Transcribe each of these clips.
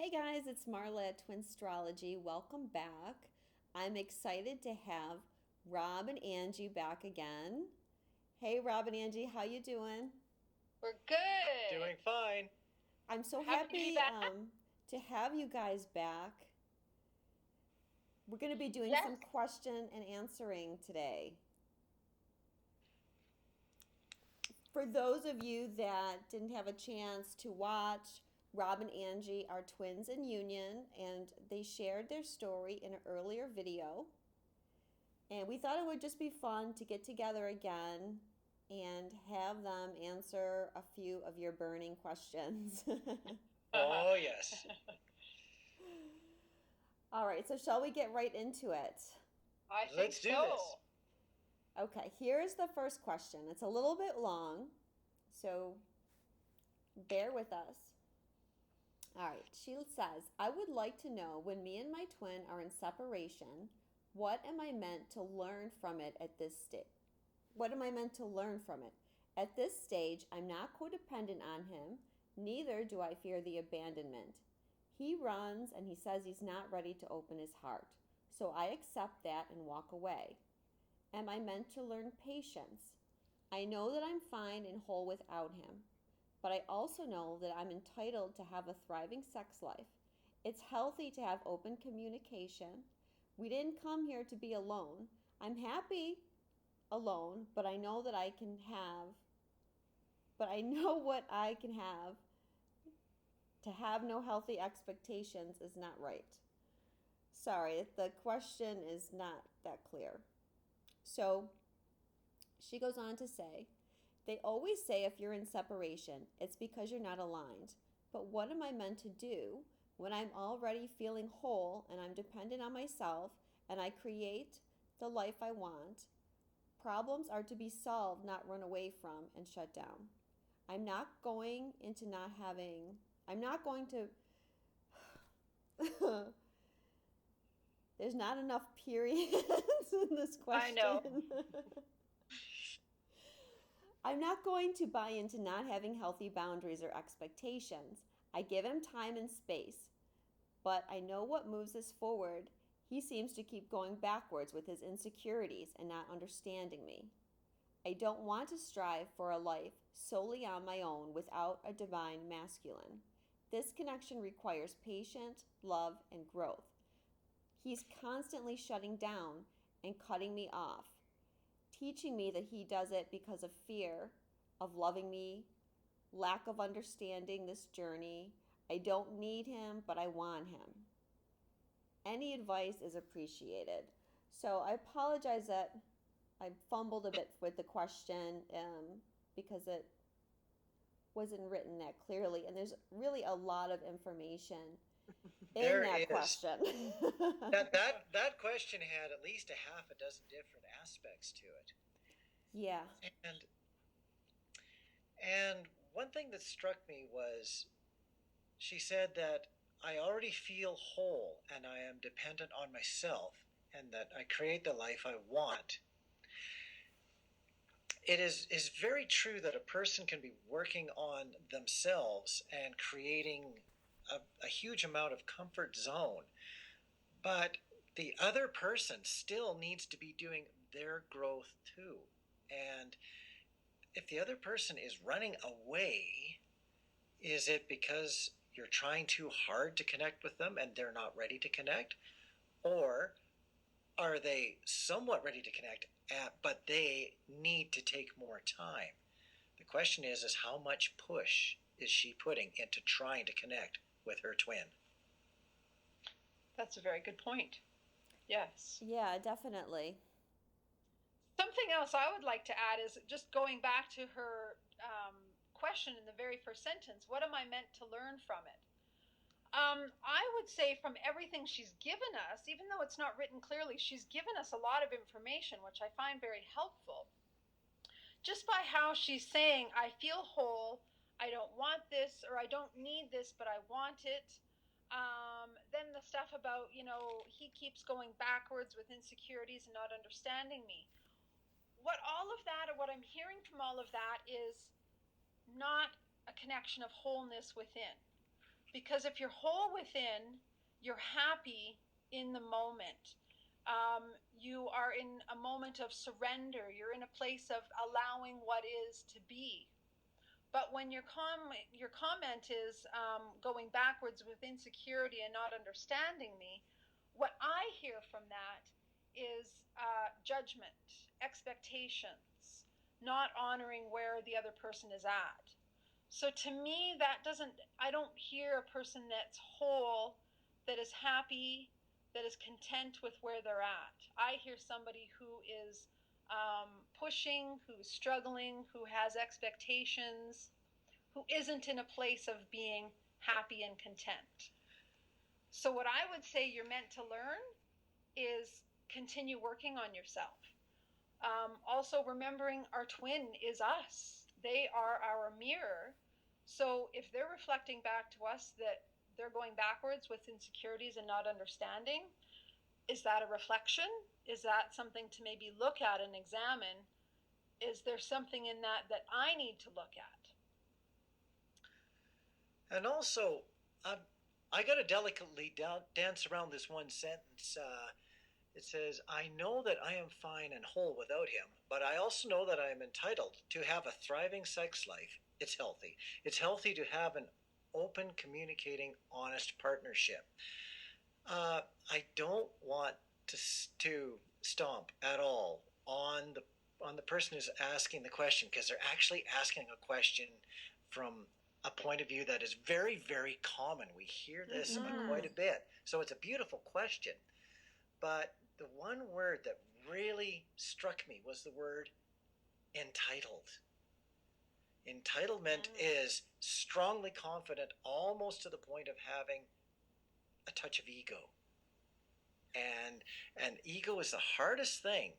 Hey guys, it's Marla at Twinstrology. Welcome back. I'm excited to have Rob and Angie back again. Hey Rob and Angie, how you doing? We're good. Doing fine. I'm so We're happy to be happy back. to have you guys back. We're going to be doing some Yes. question and answering today. For those of you that didn't have a chance to watch, Rob and Angie are twins in union, and they shared their story in an earlier video. And we thought it would just be fun to get together again and have them answer a few of your burning questions. Oh, yes. All right, so shall we get right into it? I think Let's do so. this. Okay, here's the first question. It's a little bit long, so bear with us. All right, she says, I would like to know when me and my twin are in separation, what am I meant to learn from it at this stage? What am I meant to learn from it? At this stage, I'm not codependent on him, neither do I fear the abandonment. He runs and he says he's not ready to open his heart, so I accept that and walk away. Am I meant to learn patience? I know that I'm fine and whole without him, but I also know that I'm entitled to have a thriving sex life. It's healthy to have open communication. We didn't come here to be alone. I'm happy alone, but I know that I can have, but I know what I can have. To have no healthy expectations is not right. Sorry, the question is not that clear. So she goes on to say, they always say if you're in separation, it's because you're not aligned. But what am I meant to do when I'm already feeling whole and I'm dependent on myself and I create the life I want? Problems are to be solved, not run away from and shut down. I'm not going into not having, I'm not going to, there's not enough periods in this I know. question. I'm not going to buy into not having healthy boundaries or expectations. I give him time and space, but I know what moves us forward. He seems to keep going backwards with his insecurities and not understanding me. I don't want to strive for a life solely on my own without a divine masculine. This connection requires patience, love, and growth. He's constantly shutting down and cutting me off, teaching me that he does it because of fear of loving me, lack of understanding this journey. I don't need him, but I want him. Any advice is appreciated. So I apologize that I fumbled a bit with the question because it wasn't written that clearly, and there's really a lot of information in There that is. question. That question had at least a half a dozen different aspects to it. Yeah. And and one thing that struck me was she said that I already feel whole and I am dependent on myself and that I create the life I want. It is very true that a person can be working on themselves and creating a huge amount of comfort zone, but the other person still needs to be doing their growth too. And if the other person is running away, is it because you're trying too hard to connect with them and they're not ready to connect? Or are they somewhat ready to connect, but they need to take more time? The question is how much push is she putting into trying to connect with her twin? That's a very good point. Yes. Yeah, definitely. Something else I would like to add is just going back to her question in the very first sentence, what am I meant to learn from it? I would say from everything she's given us, even though it's not written clearly, she's given us a lot of information, which I find very helpful. Just by how she's saying, I feel whole, I don't want this, or I don't need this, but I want it. Then the stuff about, he keeps going backwards with insecurities and not understanding me. What all of that, or what I'm hearing from all of that, is not a connection of wholeness within. Because if you're whole within, you're happy in the moment. You are in a moment of surrender. You're in a place of allowing what is to be. But when your comment is going backwards with insecurity and not understanding me, what I hear from that is judgment, expectations, not honoring where the other person is at. So to me, I don't hear a person that's whole, that is happy, that is content with where they're at. I hear somebody who is pushing, who's struggling, who has expectations, who isn't in a place of being happy and content. So, what I would say you're meant to learn is continue working on yourself. Also, remembering our twin is us, they are our mirror. So, if they're reflecting back to us that they're going backwards with insecurities and not understanding, is that a reflection? Is that something to maybe look at and examine? Is there something in that that I need to look at? And also, I got to delicately dance around this one sentence. It says, I know that I am fine and whole without him, but I also know that I am entitled to have a thriving sex life. It's healthy. It's healthy to have an open, communicating, honest partnership. I don't want to stomp at all on the person who's asking the question, because they're actually asking a question from a point of view that is very, very common. We hear this quite a bit. So it's a beautiful question. But the one word that really struck me was the word entitled. Entitlement is strongly confident, almost to the point of having a touch of ego. And ego is the hardest thing,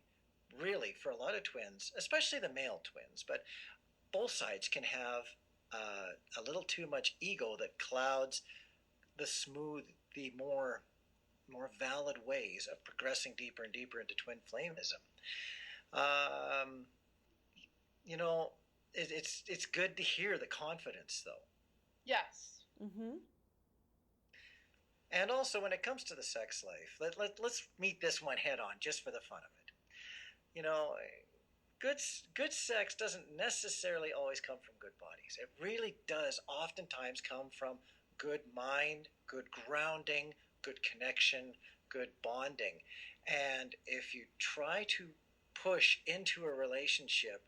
really, for a lot of twins, especially the male twins. But both sides can have a little too much ego that clouds the smooth, the more valid ways of progressing deeper and deeper into twin flameism. You know, it's good to hear the confidence, though. Yes. And also, when it comes to the sex life, let's meet this one head on, just for the fun of it. You know, good sex doesn't necessarily always come from good bodies. It really does oftentimes come from good mind, good grounding, good connection, good bonding. And if you try to push into a relationship,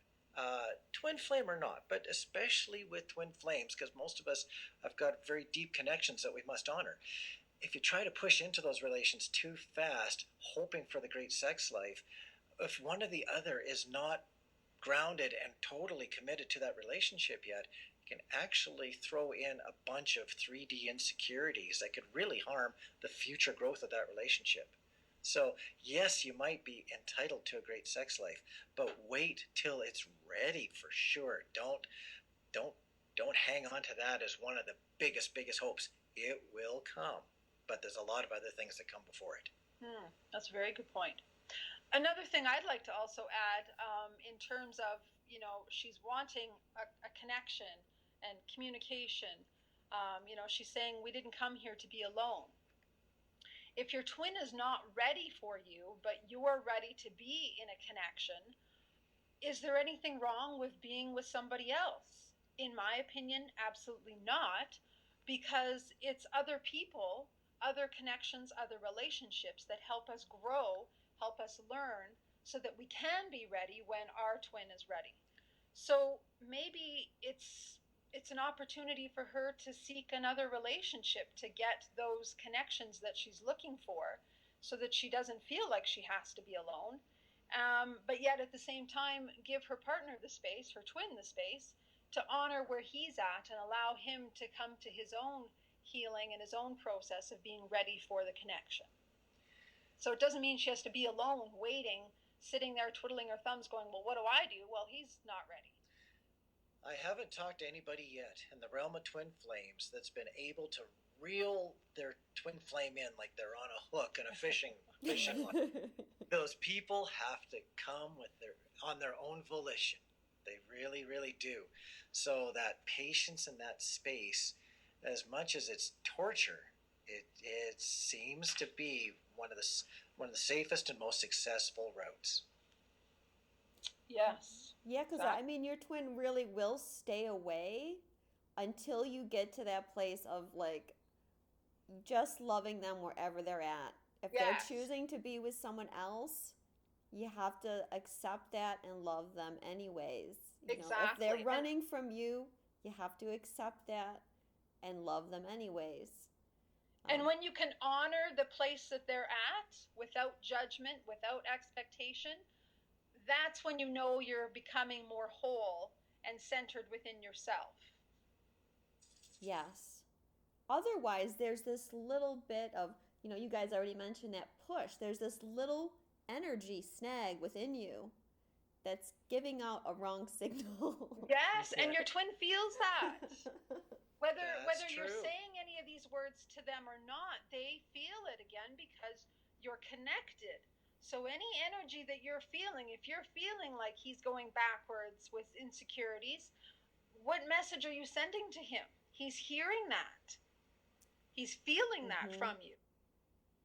twin flame or not, but especially with twin flames, because most of us have got very deep connections that we must honor. If you try to push into those relations too fast, hoping for the great sex life, if one or the other is not grounded and totally committed to that relationship yet, it can actually throw in a bunch of 3D insecurities that could really harm the future growth of that relationship. So yes, you might be entitled to a great sex life, but wait till it's ready for sure. Don't hang on to that as one of the biggest hopes. It will come, but there's a lot of other things that come before it. That's a very good point. Another thing I'd like to also add, in terms of, she's wanting a connection and communication. She's saying we didn't come here to be alone. If your twin is not ready for you, but you're ready to be in a connection, is there anything wrong with being with somebody else? In my opinion, absolutely not, because it's other people, other connections, other relationships that help us grow, help us learn, so that we can be ready when our twin is ready. So maybe it's an opportunity for her to seek another relationship to get those connections that she's looking for, so that she doesn't feel like she has to be alone. But yet at the same time, give her partner the space, her twin the space, to honor where he's at and allow him to come to his own healing and his own process of being ready for the connection. So it doesn't mean she has to be alone, waiting, sitting there twiddling her thumbs going, well, what do I do? Well, he's not ready. I haven't talked to anybody yet in the realm of twin flames that's been able to reel their twin flame in like they're on a hook in a fishing line. Those people have to come on their own volition. They really, really do. So that patience and that space as much as it's torture, it seems to be one of the safest and most successful routes. Yes. Yeah, because I mean, your twin really will stay away until you get to that place of like just loving them wherever they're at. If they're Yes. choosing to be with someone else, you have to accept that and love them anyways. You know, if Exactly. they're running from you, you have to accept that and love them anyways. And when you can honor the place that they're at without judgment, without expectation, that's when you know you're becoming more whole and centered within yourself. Yes. Otherwise, there's this little bit of, you know, you guys already mentioned that push. There's this little energy snag within you that's giving out a wrong signal. Yes, and your twin feels that. Whether true. you're saying any of these words to them or not, they feel it again because you're connected. So any energy that you're feeling, if you're feeling like he's going backwards with insecurities, what message are you sending to him? He's hearing that. He's feeling that from you.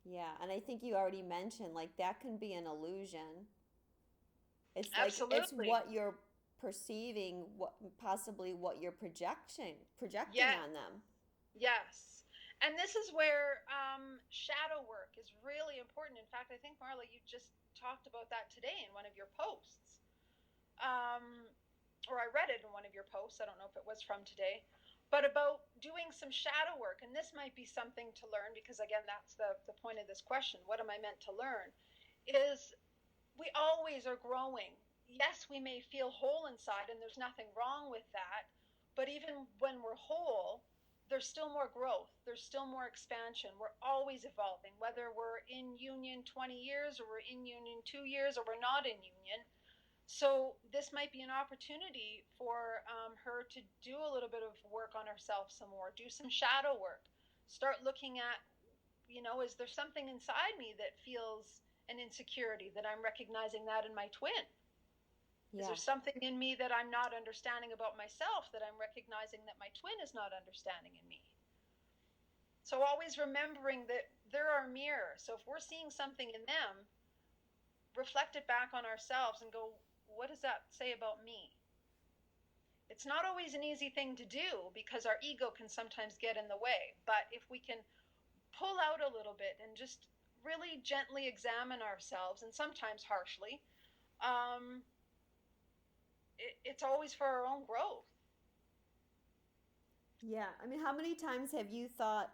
Yeah, and I think you already mentioned like that can be an illusion. It's Absolutely. like it's what you're perceiving, what possibly what you're projecting on them. Yes. And this is where shadow work is really important. In fact, I think, Marla, you just talked about that today in one of your posts. Or I read it in one of your posts. I don't know if it was from today. But about doing some shadow work. And this might be something to learn because, again, that's the point of this question. What am I meant to learn? Is we always are growing. Yes, we may feel whole inside, and there's nothing wrong with that. But even when we're whole, there's still more growth. There's still more expansion. We're always evolving, whether we're in union 20 years or we're in union 2 years or we're not in union. So this might be an opportunity for her to do a little bit of work on herself some more, do some shadow work, start looking at, you know, is there something inside me that feels an insecurity, that I'm recognizing that in my twin? Yeah. Is there something in me that I'm not understanding about myself that I'm recognizing that my twin is not understanding in me? So always remembering that they're our mirror. So if we're seeing something in them, reflect it back on ourselves and go, what does that say about me? It's not always an easy thing to do because our ego can sometimes get in the way. But if we can pull out a little bit and just really gently examine ourselves, and sometimes harshly, it's always for our own growth. Yeah, I mean, how many times have you thought,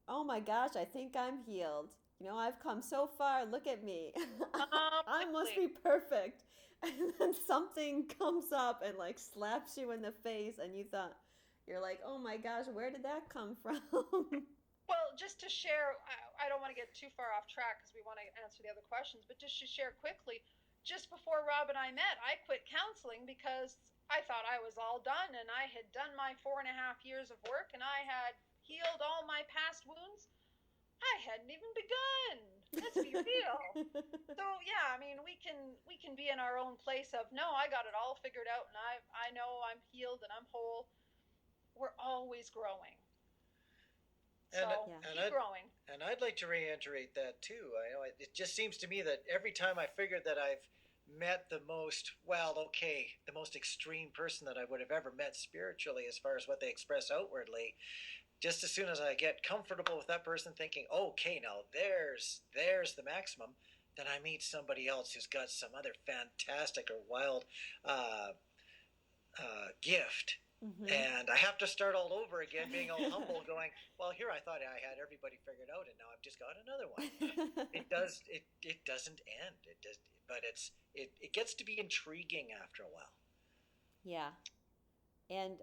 oh my gosh, I think I'm healed. You know, I've come so far. Look at me. I must be perfect. And then something comes up and like slaps you in the face, and you're like, oh my gosh, where did that come from? Well, just to share, I don't want to get too far off track because we want to answer the other questions, but just to share quickly, just before Rob and I met, I quit counseling because I thought I was all done and I had done my 4.5 years of work and I had healed all my past wounds. I hadn't even begun. Let's be real. So yeah, I mean, we can be in our own place of, no, I got it all figured out and I know I'm healed and I'm whole. We're always growing. So keep growing. And I'd like to reiterate that too. I know it just seems to me that every time I figured that I've met the most extreme person that I would have ever met spiritually as far as what they express outwardly, just as soon as I get comfortable with that person thinking, okay, now there's the maximum, then I meet somebody else who's got some other fantastic or wild gift. And I have to start all over again, being all humble, going, well, here I thought I had everybody figured out, and now I've just got another one. It doesn't end. But it gets to be intriguing after a while. Yeah. And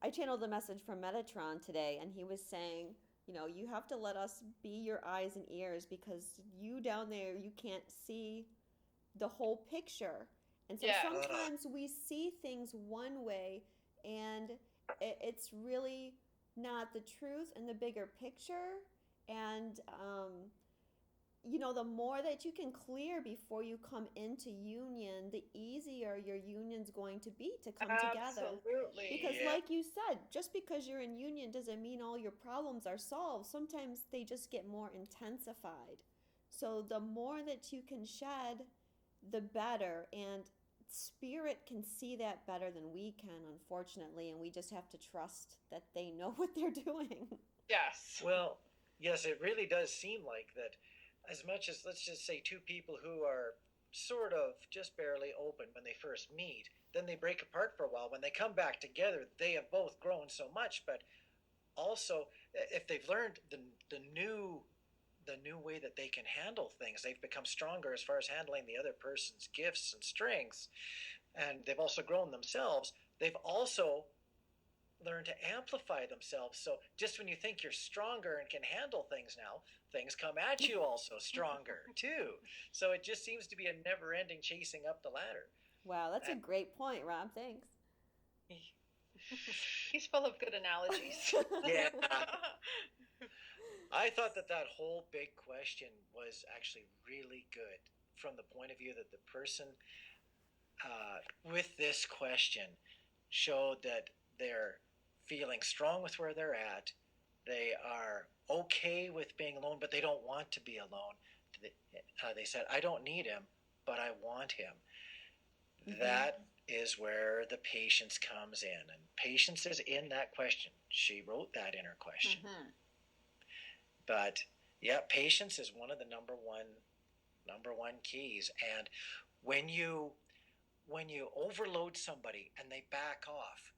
I channeled a message from Metatron today, and he was saying, you know, you have to let us be your eyes and ears because you down there, you can't see the whole picture. And so sometimes we see things one way, and it's really not the truth and the bigger picture. And the more that you can clear before you come into union, the easier your union's going to be to come together. Absolutely. Because, Yeah. like you said, just because you're in union doesn't mean all your problems are solved. Sometimes they just get more intensified. So, the more that you can shed, the better. And spirit can see that better than we can, unfortunately. And we just have to trust that they know what they're doing. Yes. Well, yes, it really does seem like that. As much as, let's just say, two people who are sort of just barely open when they first meet, then they break apart for a while. When they come back together, they have both grown so much. But also, if they've learned the new way that they can handle things, they've become stronger as far as handling the other person's gifts and strengths, and they've also grown themselves. They've also learn to amplify themselves. So just when you think you're stronger and can handle things now, things come at you also stronger too. So it just seems to be a never ending chasing up the ladder. Wow, that's a And great point, Rob. Thanks. He's full of good analogies. yeah, I thought that whole big question was actually really good from the point of view that the person with this question showed that they're feeling strong with where they're at. They are okay with being alone, but they don't want to be alone. They said, I don't need him, but I want him. Mm-hmm. That is where the patience comes in. And patience is in that question. She wrote that in her question. Mm-hmm. But yeah, patience is one of the number one keys. And when you overload somebody and they back off,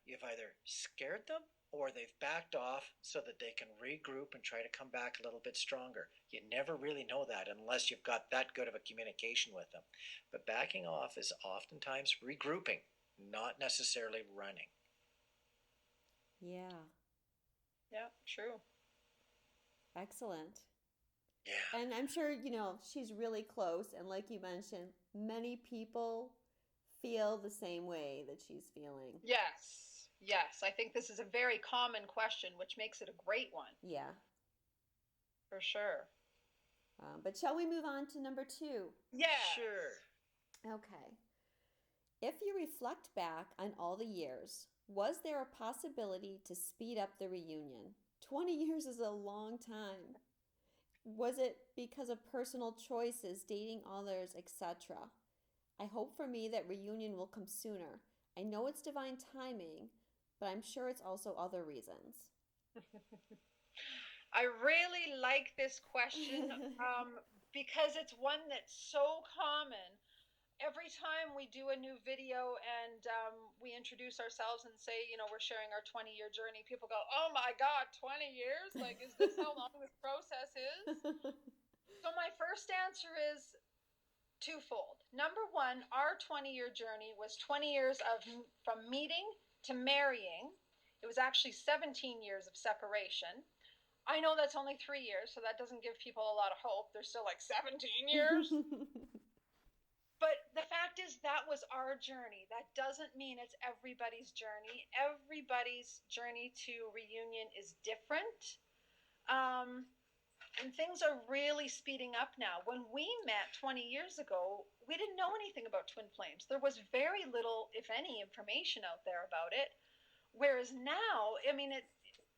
you've either scared them or they've backed off so that they can regroup and try to come back a little bit stronger. You never really know that unless you've got that good of a communication with them. But backing off is oftentimes regrouping, not necessarily running. Yeah. Yeah, true. Excellent. Yeah. And I'm sure, she's really close. And like you mentioned, many people feel the same way that she's feeling. Yes. Yes. I think this is a very common question, which makes it a great one. Yeah. For sure. But shall we move on to number 2? Yeah. Sure. Okay. If you reflect back on all the years, was there a possibility to speed up the reunion? 20 years is a long time. Was it because of personal choices, dating others, etc.? I hope for me that reunion will come sooner. I know it's divine timing, but I'm sure it's also other reasons. I really like this question because it's one that's so common. Every time we do a new video and we introduce ourselves and say, we're sharing our 20-year journey, people go, oh my God, 20 years? Like, is this how long this process is? So my first answer is twofold. Number one, our 20-year journey was 20 years from meeting to marrying. It was actually 17 years of separation. I know that's only 3 years, so that doesn't give people a lot of hope. They're still like 17 years. But the fact is, that was our journey. That doesn't mean it's everybody's journey. Everybody's journey to reunion is different. And things are really speeding up now. When we met 20 years ago, we didn't know anything about twin flames. There was very little, if any, information out there about it. Whereas now, I mean,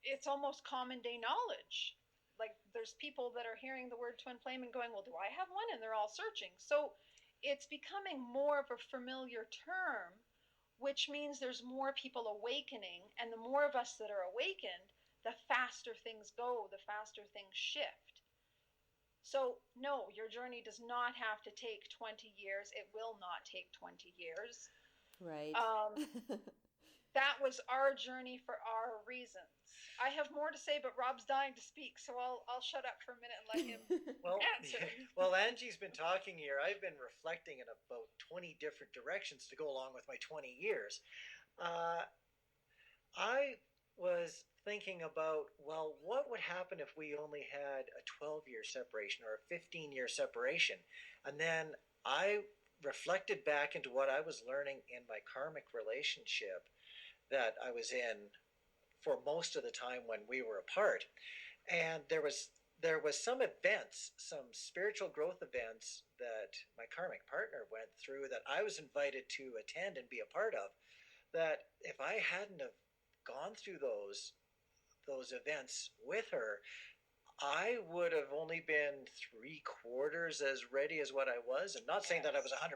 it's almost common day knowledge. Like, there's people that are hearing the word twin flame and going, well, do I have one? And they're all searching. So it's becoming more of a familiar term, which means there's more people awakening. And the more of us that are awakened, the faster things go, the faster things shift. So, no, your journey does not have to take 20 years. It will not take 20 years. Right. That was our journey for our reasons. I have more to say, but Rob's dying to speak, so I'll shut up for a minute and let him answer. Well, Angie's been talking here. I've been reflecting in about 20 different directions to go along with my 20 years. I was thinking about, well, what would happen if we only had a 12-year separation or a 15-year separation? And then I reflected back into what I was learning in my karmic relationship that I was in for most of the time when we were apart. And there was there was some events, some spiritual growth events that my karmic partner went through that I was invited to attend and be a part of. That if I hadn't have gone through those events with her, I would have only been three quarters as ready as what I was. And not saying that I was 100%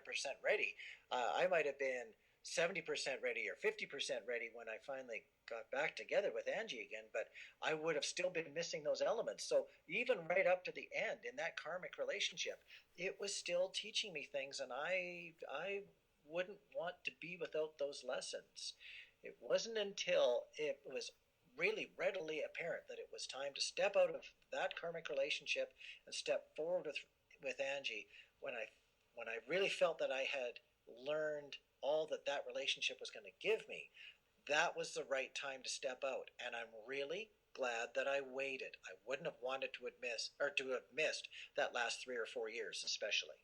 ready. I might have been 70% ready or 50% ready when I finally got back together with Angie again, but I would have still been missing those elements. So even right up to the end in that karmic relationship, it was still teaching me things, and I wouldn't want to be without those lessons. It wasn't until it was really readily apparent that it was time to step out of that karmic relationship and step forward with Angie when I really felt that I had learned all that that relationship was going to give me. That was the right time to step out, and I'm really glad that I waited. I wouldn't have wanted to have missed that last 3 or 4 years, especially.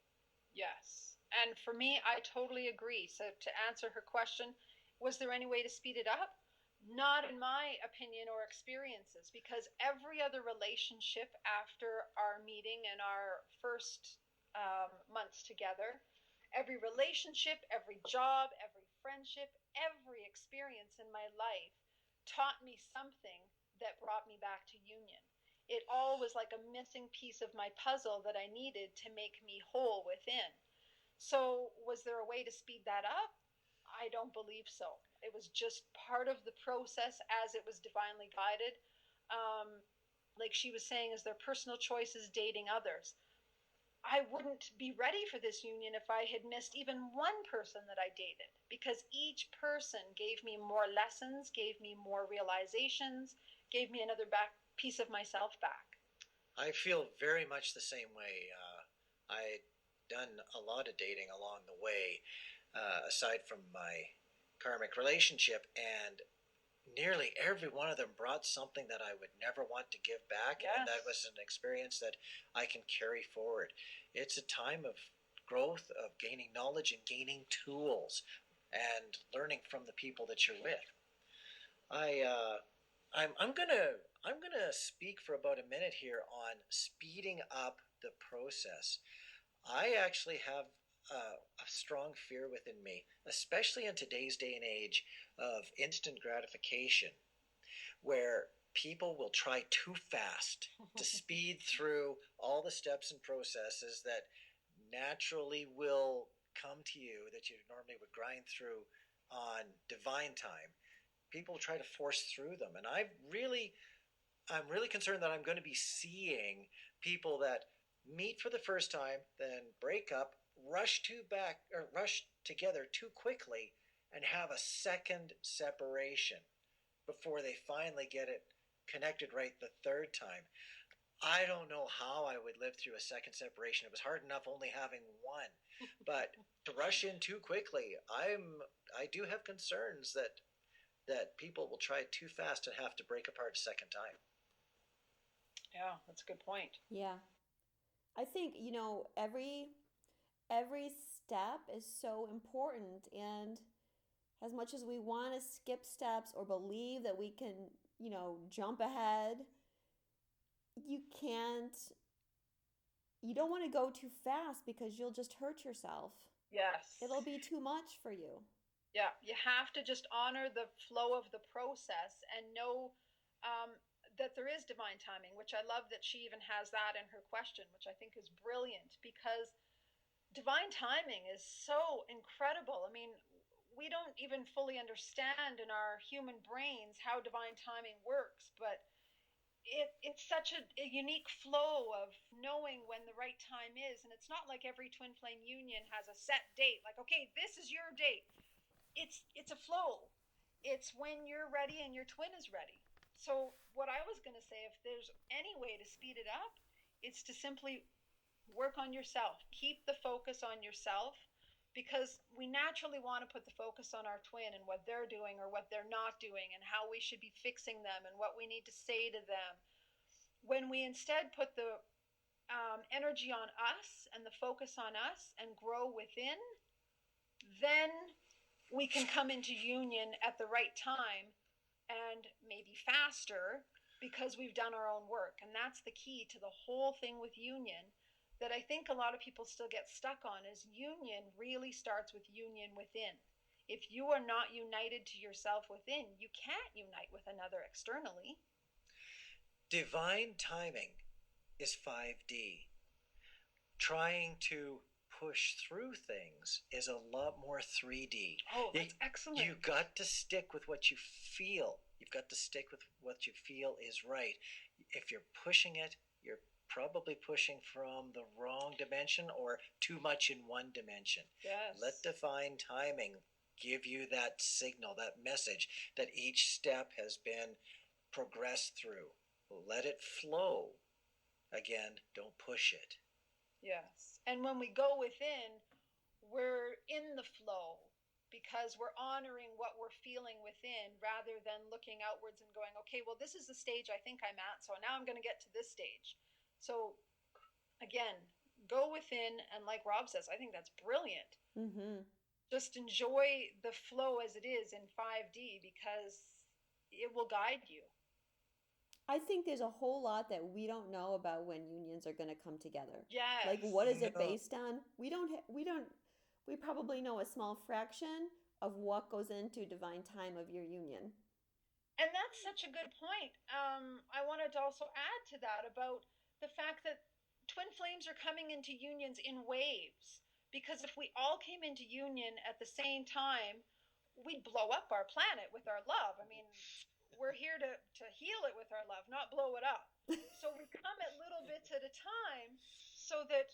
Yes. And for me, I totally agree. So, to answer her question, was there any way to speed it up? Not in my opinion or experiences, because every other relationship after our meeting and our first months together, every relationship, every job, every friendship, every experience in my life taught me something that brought me back to union. It all was like a missing piece of my puzzle that I needed to make me whole within. So, was there a way to speed that up? I don't believe so. It was just part of the process as it was divinely guided. Um, like she was saying, is their personal choices dating others. I wouldn't be ready for this union if I had missed even one person that I dated, because each person gave me more lessons, gave me more realizations, gave me another piece of myself back. I feel very much the same way. I'd done a lot of dating along the way, aside from my karmic relationship, and nearly every one of them brought something that I would never want to give back, Yes. and that was an experience that I can carry forward. It's a time of growth, of gaining knowledge and gaining tools, and learning from the people that you're with. I I'm gonna speak for about a minute here on speeding up the process. I actually have a strong fear within me, especially in today's day and age of instant gratification, where people will try too fast to speed through all the steps and processes that naturally will come to you that you normally would grind through on divine time. People try to force through them, and I'm really concerned that I'm going to be seeing people that meet for the first time, then break up, rush together too quickly, and have a second separation before they finally get it connected right the third time. I don't know how I would live through a second separation. It was hard enough only having one, but to rush in too quickly, I do have concerns that people will try too fast and have to break apart a second time. Yeah, that's a good point. Yeah. I think, every step is so important, and as much as we want to skip steps or believe that we can, jump ahead, you can't you don't want to go too fast because you'll just hurt yourself. Yes. It'll be too much for you. Yeah, you have to just honor the flow of the process and know that there is divine timing, which I love that she even has that in her question, which I think is brilliant, because divine timing is so incredible. I mean, we don't even fully understand in our human brains how divine timing works, but it's such a unique flow of knowing when the right time is. And it's not like every twin flame union has a set date, like, okay, this is your date. It's a flow. It's when you're ready and your twin is ready. So what I was going to say, if there's any way to speed it up, it's to simply work on yourself. Keep the focus on yourself, because we naturally want to put the focus on our twin and what they're doing or what they're not doing and how we should be fixing them and what we need to say to them. When we instead put the energy on us and the focus on us and grow within, then we can come into union at the right time and maybe faster, because we've done our own work. And that's the key to the whole thing with union that I think a lot of people still get stuck on is union really starts with union within. If you are not united to yourself within, you can't unite with another externally. Divine timing is 5D. Trying to push through things is a lot more 3D. Oh, that's excellent. You got to stick with what you feel. You've got to stick with what you feel is right. If you're pushing it, you're probably pushing from the wrong dimension or too much in one dimension. Yes. Let divine timing give you that signal, that message that each step has been progressed through. Let it flow. Again, don't push it. Yes. And when we go within, we're in the flow because we're honoring what we're feeling within rather than looking outwards and going, okay, well, this is the stage I think I'm at. So now I'm going to get to this stage. So again, go within. And like Rob says, I think that's brilliant. Mm-hmm. Just enjoy the flow as it is in 5D because it will guide you. I think there's a whole lot that we don't know about when unions are going to come together. Yes. Like, what is it based on? We probably know a small fraction of what goes into divine time of your union. And that's such a good point. I wanted to also add to that about the fact that twin flames are coming into unions in waves. Because if we all came into union at the same time, we'd blow up our planet with our love. I mean, we're here to heal it with our love, not blow it up. So we come at little bits at a time so that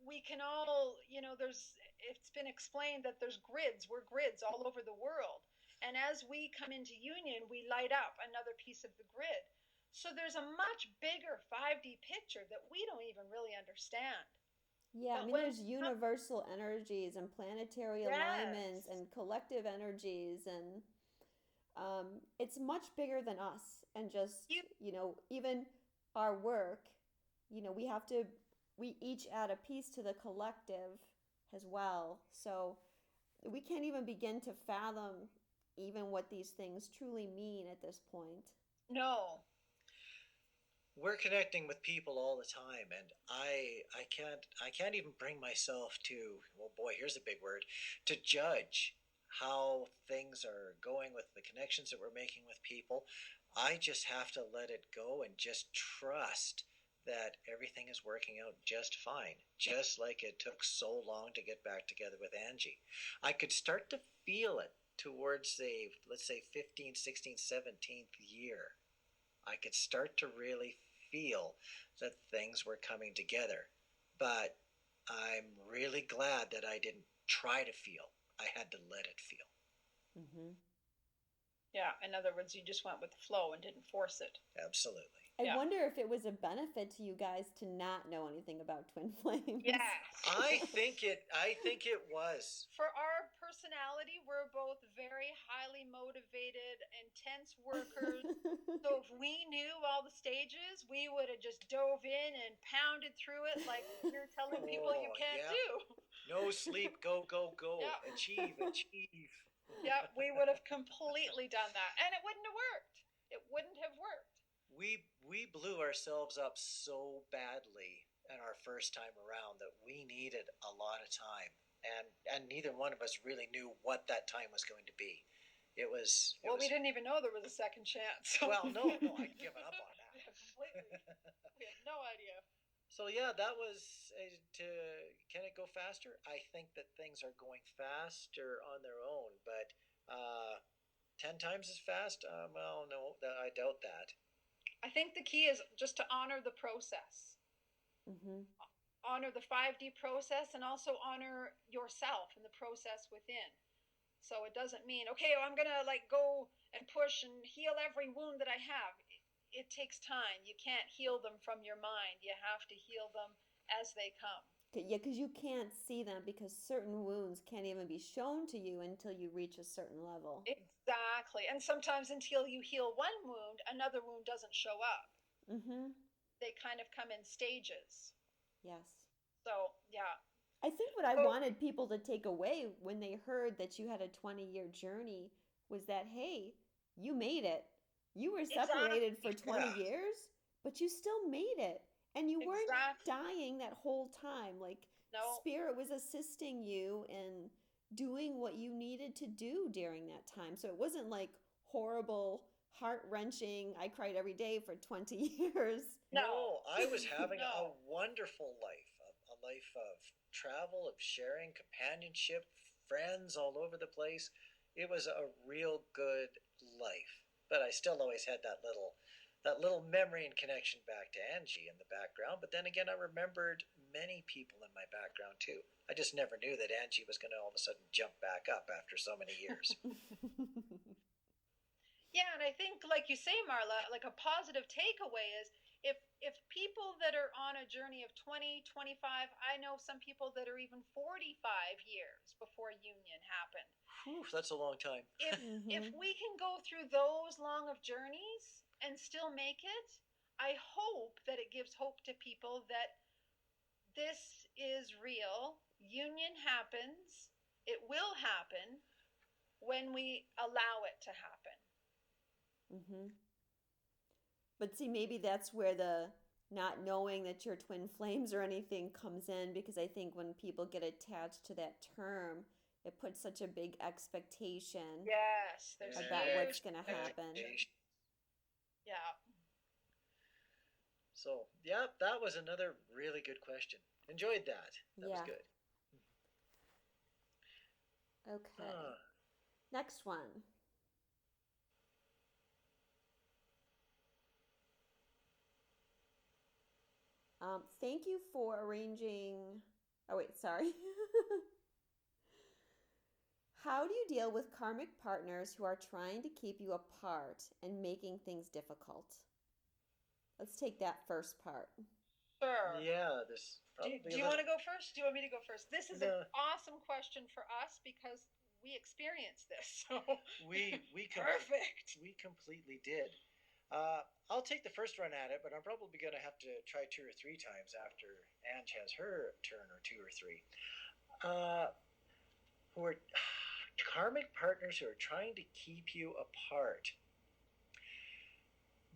we can all, it's been explained that there's grids. We're grids all over the world. And as we come into union, we light up another piece of the grid. So there's a much bigger 5D picture that we don't even really understand. Yeah, there's universal energies and planetary alignments and collective energies, and it's much bigger than us. And just, even our work, we each add a piece to the collective as well. So we can't even begin to fathom even what these things truly mean at this point. No. We're connecting with people all the time, and I can't even bring myself to, oh boy, here's a big word, to judge how things are going with the connections that we're making with people. I just have to let it go and just trust that everything is working out just fine, just like it took so long to get back together with Angie. I could start to feel it towards the, let's say, 15th, 16th, 17th year. I could start to really feel that things were coming together. But I'm really glad that I didn't try to feel. I had to let it feel. Mm-hmm. Yeah, in other words, you just went with the flow and didn't force it. Absolutely. I wonder if it was a benefit to you guys to not know anything about twin flames. Yes. I think it was. For our personality, we're both very highly motivated, intense workers. So if we knew all the stages, we would have just dove in and pounded through it like you're telling people you can't do. No sleep, go, go, go. Yeah. Achieve. Yeah, we would have completely done that. And it wouldn't have worked. It wouldn't have worked. We blew ourselves up so badly in our first time around that we needed a lot of time, and neither one of us really knew what that time was going to be. We didn't even know there was a second chance. Well, no, I'd given up on that. Yeah, completely. We had no idea. So yeah, that was can it go faster? I think that things are going faster on their own, but 10 times as fast? Well, no, I doubt that. I think the key is just to honor the process. Mm-hmm. Honor the 5D process and also honor yourself and the process within. So it doesn't mean, okay, I'm going to go and push and heal every wound that I have. It takes time. You can't heal them from your mind. You have to heal them as they come. Yeah, because you can't see them because certain wounds can't even be shown to you until you reach a certain level. Exactly. And sometimes until you heal one wound, another wound doesn't show up. Mm-hmm. They kind of come in stages. Yes. So, yeah. I think what I wanted people to take away when they heard that you had a 20-year journey was that, hey, you made it. You were Exactly. separated for 20 Yeah. years, but you still made it. And you weren't Exactly. dying that whole time. Like, No. spirit was assisting you in doing what you needed to do during that time. So it wasn't like horrible, heart wrenching, I cried every day for 20 years. No. No, I was having a No. wonderful life, a life of travel, of sharing, companionship, friends all over the place. It was a real good life. But I still always had that little memory and connection back to Angie in the background. But then again, I remembered many people in my background too. I just never knew that Angie was going to all of a sudden jump back up after so many years. Yeah, and I think, like you say, Marla, like a positive takeaway is if people that are on a journey of 20, 25, I know some people that are even 45 years before union happened. Whew, that's a long time. If we can go through those long of journeys and still make it, I hope that it gives hope to people that this is real. Union happens. It will happen when we allow it to happen. Mm-hmm. But see, maybe that's where the not knowing that you're twin flames or anything comes in, because I think when people get attached to that term, it puts such a big expectation Yes, there's about what's huge going to happen. expectation. Yeah. So, yeah, that was another really good question. Enjoyed that. That was Yeah. good. Okay. Next one. Thank you for arranging. Oh, wait, sorry. How do you deal with karmic partners who are trying to keep you apart and making things difficult? Let's take that first part. Sure. Yeah, this probably Do you want to go first? Do you want me to go first? This is an No. awesome question for us because we experienced this. So we perfect. We completely did. I'll take the first run at it, but I'm probably going to have to try 2 or 3 times after Ange has her turn, or 2 or 3. Who are karmic partners who are trying to keep you apart.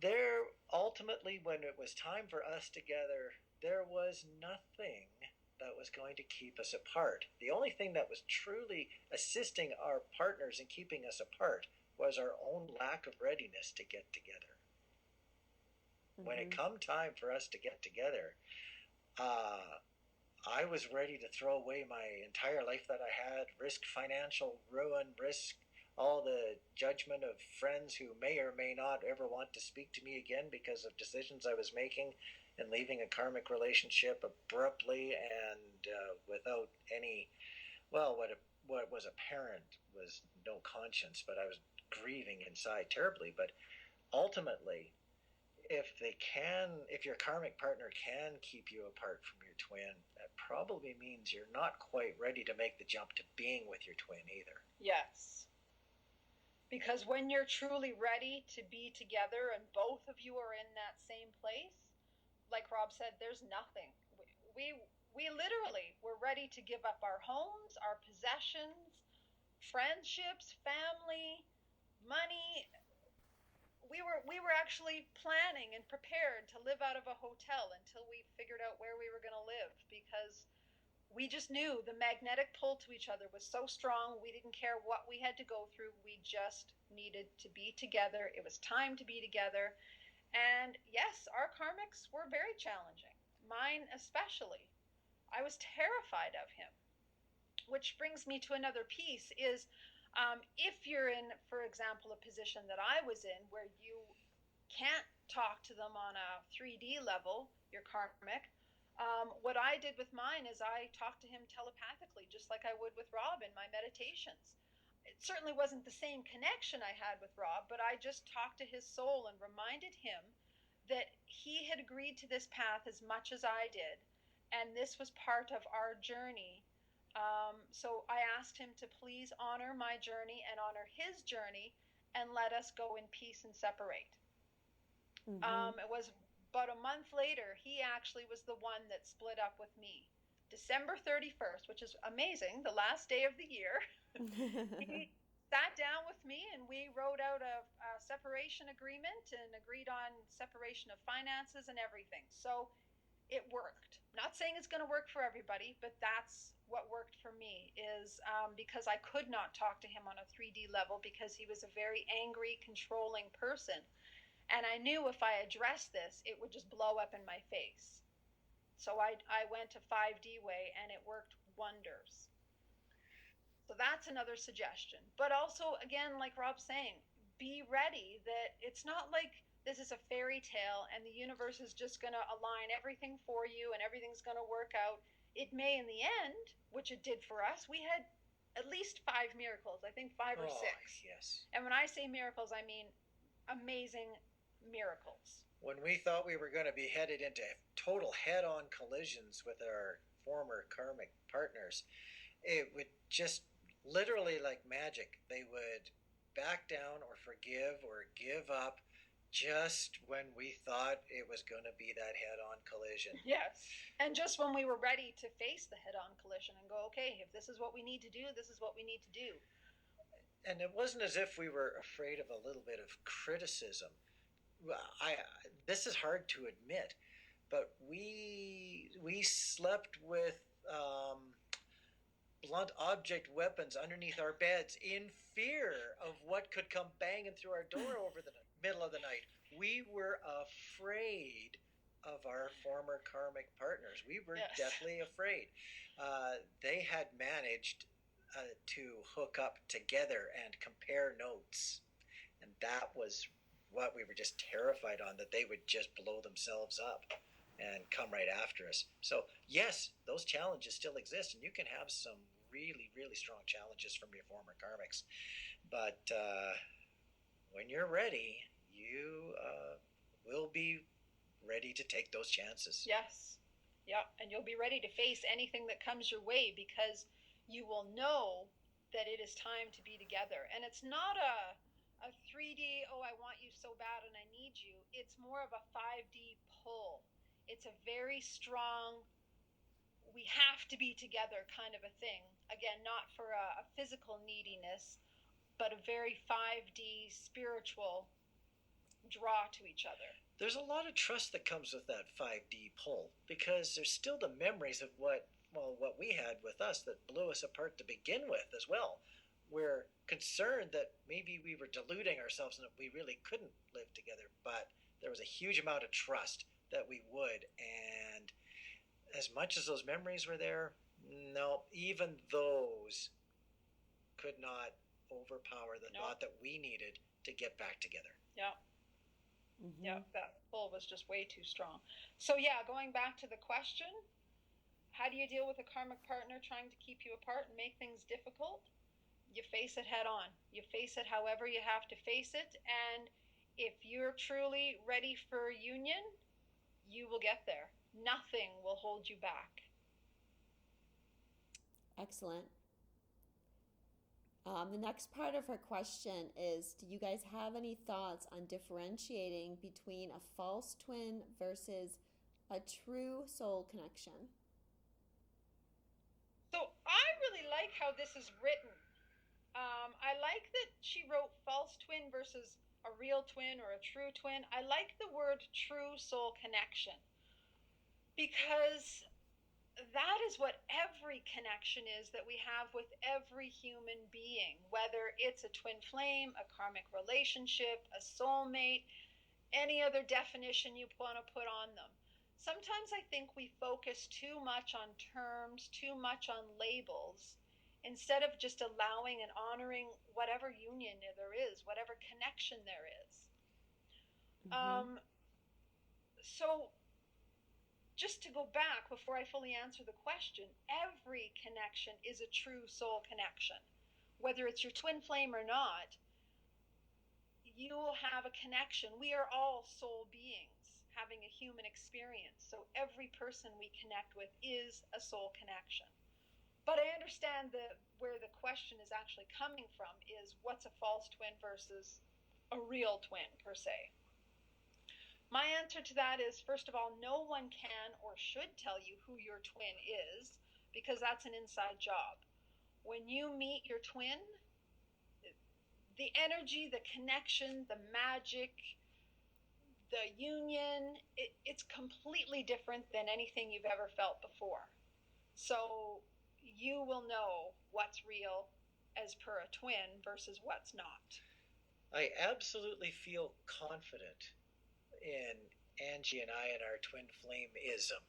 There, ultimately, when it was time for us together, there was nothing that was going to keep us apart. The only thing that was truly assisting our partners in keeping us apart was our own lack of readiness to get together. Mm-hmm. When it come time for us to get together, I was ready to throw away my entire life that I had, risk financial ruin, risk all the judgment of friends who may or may not ever want to speak to me again because of decisions I was making, and leaving a karmic relationship abruptly and without any, well, what was apparent was no conscience, but I was grieving inside terribly. But ultimately, if your karmic partner can keep you apart from your twin, that probably means you're not quite ready to make the jump to being with your twin either. Yes. Because when you're truly ready to be together and both of you are in that same place, like Rob said, there's nothing. We, we literally were ready to give up our homes, our possessions, friendships, family, money. We were actually planning and prepared to live out of a hotel until we figured out where we were going to live, because we just knew the magnetic pull to each other was so strong. We didn't care what we had to go through. We just needed to be together. It was time to be together. And yes, our karmics were very challenging. Mine especially. I was terrified of him. Which brings me to another piece is, if you're in, for example, a position that I was in where you can't talk to them on a 3D level, your karmic, what I did with mine is I talked to him telepathically, just like I would with Rob in my meditations. It certainly wasn't the same connection I had with Rob, but I just talked to his soul and reminded him that he had agreed to this path as much as I did, and this was part of our journey. So I asked him to please honor my journey and honor his journey and let us go in peace and separate. Mm-hmm. It was about a month later, he actually was the one that split up with me. December 31st, which is amazing, the last day of the year. He sat down with me and we wrote out a separation agreement and agreed on separation of finances and everything. So it worked. Not saying it's going to work for everybody, but that's what worked for me, is because I could not talk to him on a 3D level because he was a very angry, controlling person. And I knew if I addressed this, it would just blow up in my face. So I went to 5D way and it worked wonders. So that's another suggestion. But also, again, like Rob's saying, be ready that it's not like this is a fairy tale and the universe is just going to align everything for you and everything's going to work out. It may in the end, which it did for us. We had at least 5 miracles, I think 5 or 6. Yes. And when I say miracles, I mean amazing miracles. When we thought we were going to be headed into total head-on collisions with our former karmic partners, it would just literally like magic. They would back down or forgive or give up just when we thought it was going to be that head-on collision. Yes. And just when we were ready to face the head-on collision and go, okay, if this is what we need to do, this is what we need to do. And it wasn't as if we were afraid of a little bit of criticism. This is hard to admit, but we slept with blunt object weapons underneath our beds in fear of what could come banging through our door over the middle of the night. We were afraid of our former karmic partners. We were deathly afraid. They had managed to hook up together and compare notes, and that was what we were just terrified on, that they would just blow themselves up and come right after us. So yes, those challenges still exist, and you can have some really, really strong challenges from your former karmics. But when you're ready, you will be ready to take those chances. Yes. Yeah. And you'll be ready to face anything that comes your way because you will know that it is time to be together. And it's not a 3D, oh, I want you so bad and I need you. It's more of a 5D pull. It's a very strong, we have to be together kind of a thing. Again, not for a physical neediness, but a very 5D spiritual draw to each other. There's a lot of trust that comes with that 5D pull, because there's still the memories of what we had with us that blew us apart to begin with as well. We're concerned that maybe we were deluding ourselves and that we really couldn't live together, but there was a huge amount of trust that we would. And as much as those memories were there, no, even those could not overpower the thought that we needed to get back together. Yeah. Mm-hmm. Yeah, that pull was just way too strong. So yeah, going back to the question, how do you deal with a karmic partner trying to keep you apart and make things difficult? You face it head on. You face it however you have to face it. And if you're truly ready for union, you will get there. Nothing will hold you back. Excellent. The next part of her question is, do you guys have any thoughts on differentiating between a false twin versus a true soul connection? So I really like how this is written. I like that she wrote false twin versus a real twin or a true twin. I like the word true soul connection because that is what every connection is that we have with every human being, whether it's a twin flame, a karmic relationship, a soulmate, any other definition you want to put on them. Sometimes I think we focus too much on terms, too much on labels, instead of just allowing and honoring whatever union there is, whatever connection there is. Mm-hmm. So just to go back before I fully answer the question, every connection is a true soul connection. Whether it's your twin flame or not, you will have a connection. We are all soul beings having a human experience. So every person we connect with is a soul connection. But I understand where the question is actually coming from is what's a false twin versus a real twin per se. My answer to that is, first of all, no one can or should tell you who your twin is because that's an inside job. When you meet your twin, the energy, the connection, the magic, the union, it's completely different than anything you've ever felt before. So you will know what's real as per a twin versus what's not. I absolutely feel confident in Angie and I and our twin flame-ism.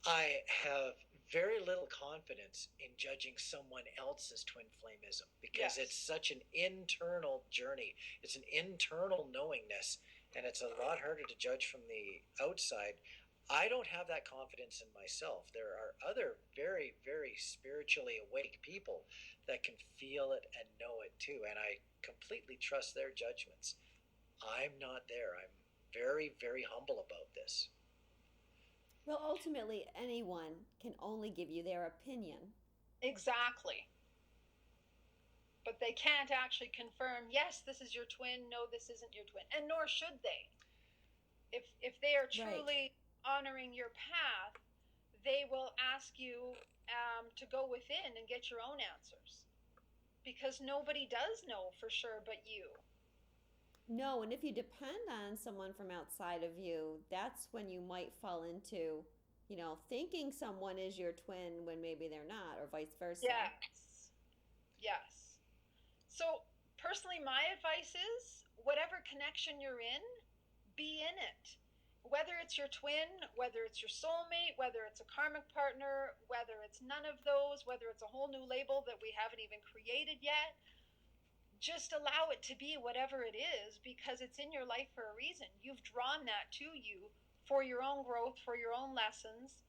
I have very little confidence in judging someone else's twin flameism because it's such an internal journey. It's an internal knowingness, and it's a lot harder to judge from the outside. I don't have that confidence in myself. There are other very, very spiritually awake people that can feel it and know it too, and I completely trust their judgments. I'm not there. I'm very, very humble about this. Well, ultimately, anyone can only give you their opinion. Exactly. But they can't actually confirm, yes, this is your twin, no, this isn't your twin. And nor should they. If they are truly honoring your path, they will ask you to go within and get your own answers. Because nobody does know for sure but you. No, and if you depend on someone from outside of you, that's when you might fall into, thinking someone is your twin when maybe they're not, or vice versa. Yes. Yes. So, personally, my advice is whatever connection you're in, be in it. Whether it's your twin, whether it's your soulmate, whether it's a karmic partner, whether it's none of those, whether it's a whole new label that we haven't even created yet, just allow it to be whatever it is because it's in your life for a reason. You've drawn that to you for your own growth, for your own lessons,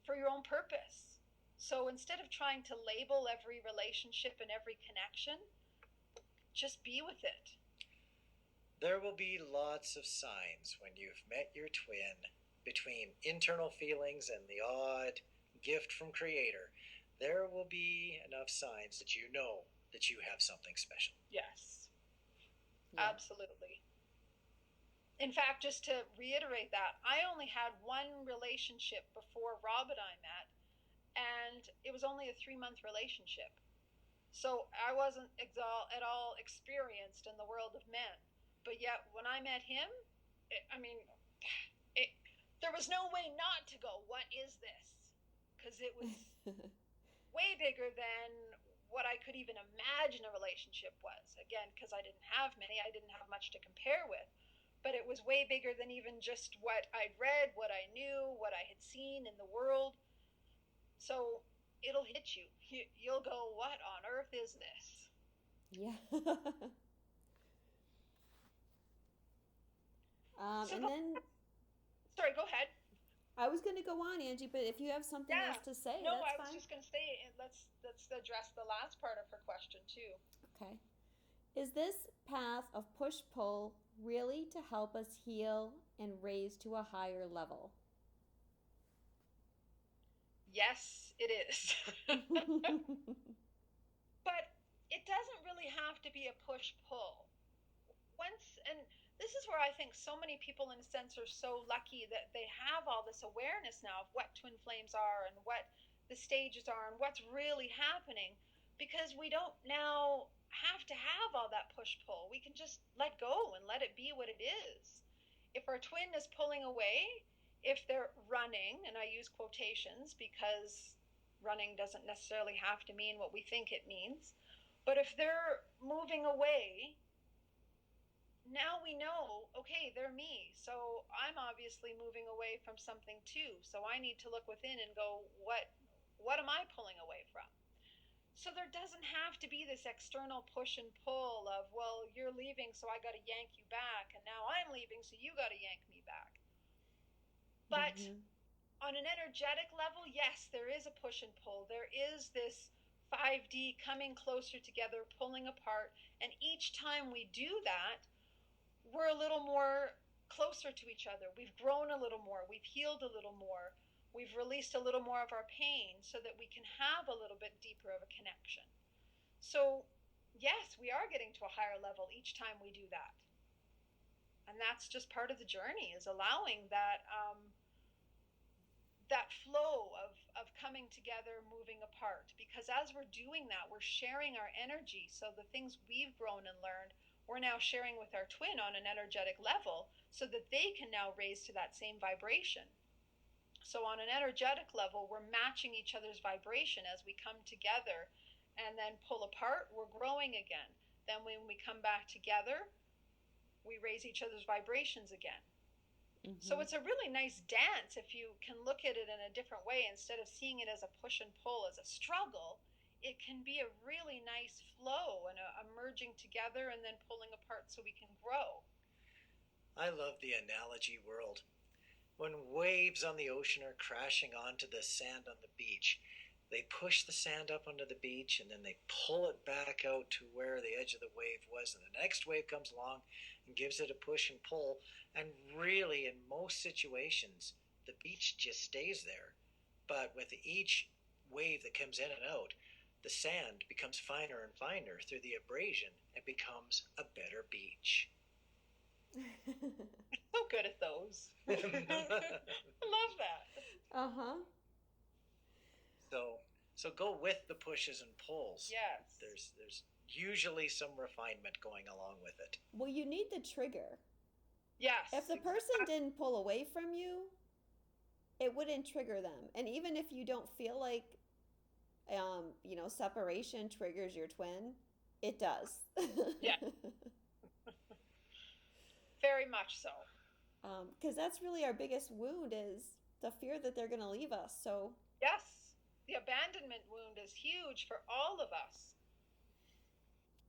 for your own purpose. So instead of trying to label every relationship and every connection, just be with it. There will be lots of signs when you've met your twin between internal feelings and the odd gift from Creator. There will be enough signs that you know that you have something special. Yes. Yeah. Absolutely. In fact, just to reiterate that, I only had one relationship before Rob and I met, and it was only a 3-month relationship. So I wasn't at all experienced in the world of men. But yet, when I met him, there was no way not to go, what is this? Because it was way bigger than what I could even imagine a relationship was. Again, because I didn't have many, I didn't have much to compare with. But it was way bigger than even just what I'd read, what I knew, what I had seen in the world. So it'll hit you. You'll go, what on earth is this? Yeah. Sorry, go ahead. I was going to go on, Angie, but if you have something else to say, no, that's fine. I was just going to say, let's address the last part of her question too. Okay. Is this path of push-pull really to help us heal and raise to a higher level? Yes, it is. But it doesn't really have to be a push-pull. And this is where I think so many people, in a sense, are so lucky that they have all this awareness now of what twin flames are and what the stages are and what's really happening, because we don't now have to have all that push-pull. We can just let go and let it be what it is. If our twin is pulling away, if they're running, and I use quotations because running doesn't necessarily have to mean what we think it means, but if they're moving away, now we know, okay, they're me. So I'm obviously moving away from something too. So I need to look within and go, what am I pulling away from? So there doesn't have to be this external push and pull of, well, you're leaving, so I got to yank you back. And now I'm leaving, so you got to yank me back. But on an energetic level, yes, there is a push and pull. There is this 5D coming closer together, pulling apart. And each time we do that, we're a little more closer to each other. We've grown a little more. We've healed a little more. We've released a little more of our pain so that we can have a little bit deeper of a connection. So, yes, we are getting to a higher level each time we do that. And that's just part of the journey, is allowing that that flow coming together, moving apart. Because as we're doing that, we're sharing our energy. So the things we've grown and learned, we're now sharing with our twin on an energetic level so that they can now raise to that same vibration. So on an energetic level, we're matching each other's vibration as we come together and then pull apart, we're growing again. Then when we come back together, we raise each other's vibrations again. Mm-hmm. So it's a really nice dance if you can look at it in a different way. Instead of seeing it as a push and pull, as a struggle, it can be a really nice flow and a merging together and then pulling apart so we can grow. I love the analogy world. When waves on the ocean are crashing onto the sand on the beach, they push the sand up onto the beach and then they pull it back out to where the edge of the wave was. And the next wave comes along and gives it a push and pull. And really, in most situations, the beach just stays there. But with each wave that comes in and out, the sand becomes finer and finer through the abrasion and becomes a better beach. So good at those. I love that. Uh-huh. So go with the pushes and pulls. Yes. There's usually some refinement going along with it. Well, you need the trigger. Yes. If the person didn't pull away from you, it wouldn't trigger them. And even if you don't feel like separation triggers your twin, it does. Yeah. Very much so. Because that's really our biggest wound, is the fear that they're going to leave us. So yes, the abandonment wound is huge for all of us.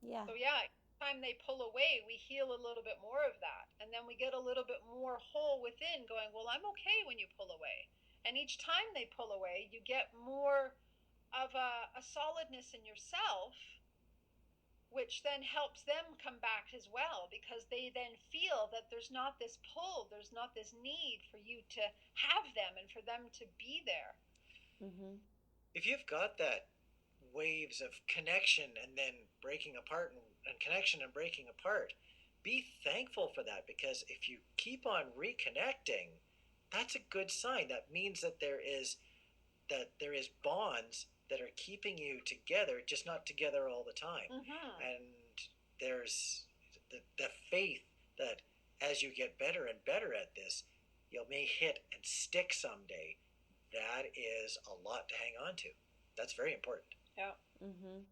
Yeah. So yeah, each time they pull away, we heal a little bit more of that, and then we get a little bit more whole within, going, well, I'm okay when you pull away. And each time they pull away, you get more of a solidness in yourself, which then helps them come back as well, because they then feel that there's not this pull, there's not this need for you to have them and for them to be there. Mm-hmm. If you've got that waves of connection and then breaking apart and connection and breaking apart, be thankful for that, because if you keep on reconnecting, that's a good sign. That means that there is bonds that are keeping you together, just not together all the time. Mm-hmm. And there's the faith that as you get better and better at this, you may hit and stick someday. That is a lot to hang on to. That's very important. Yeah. Mm-hmm.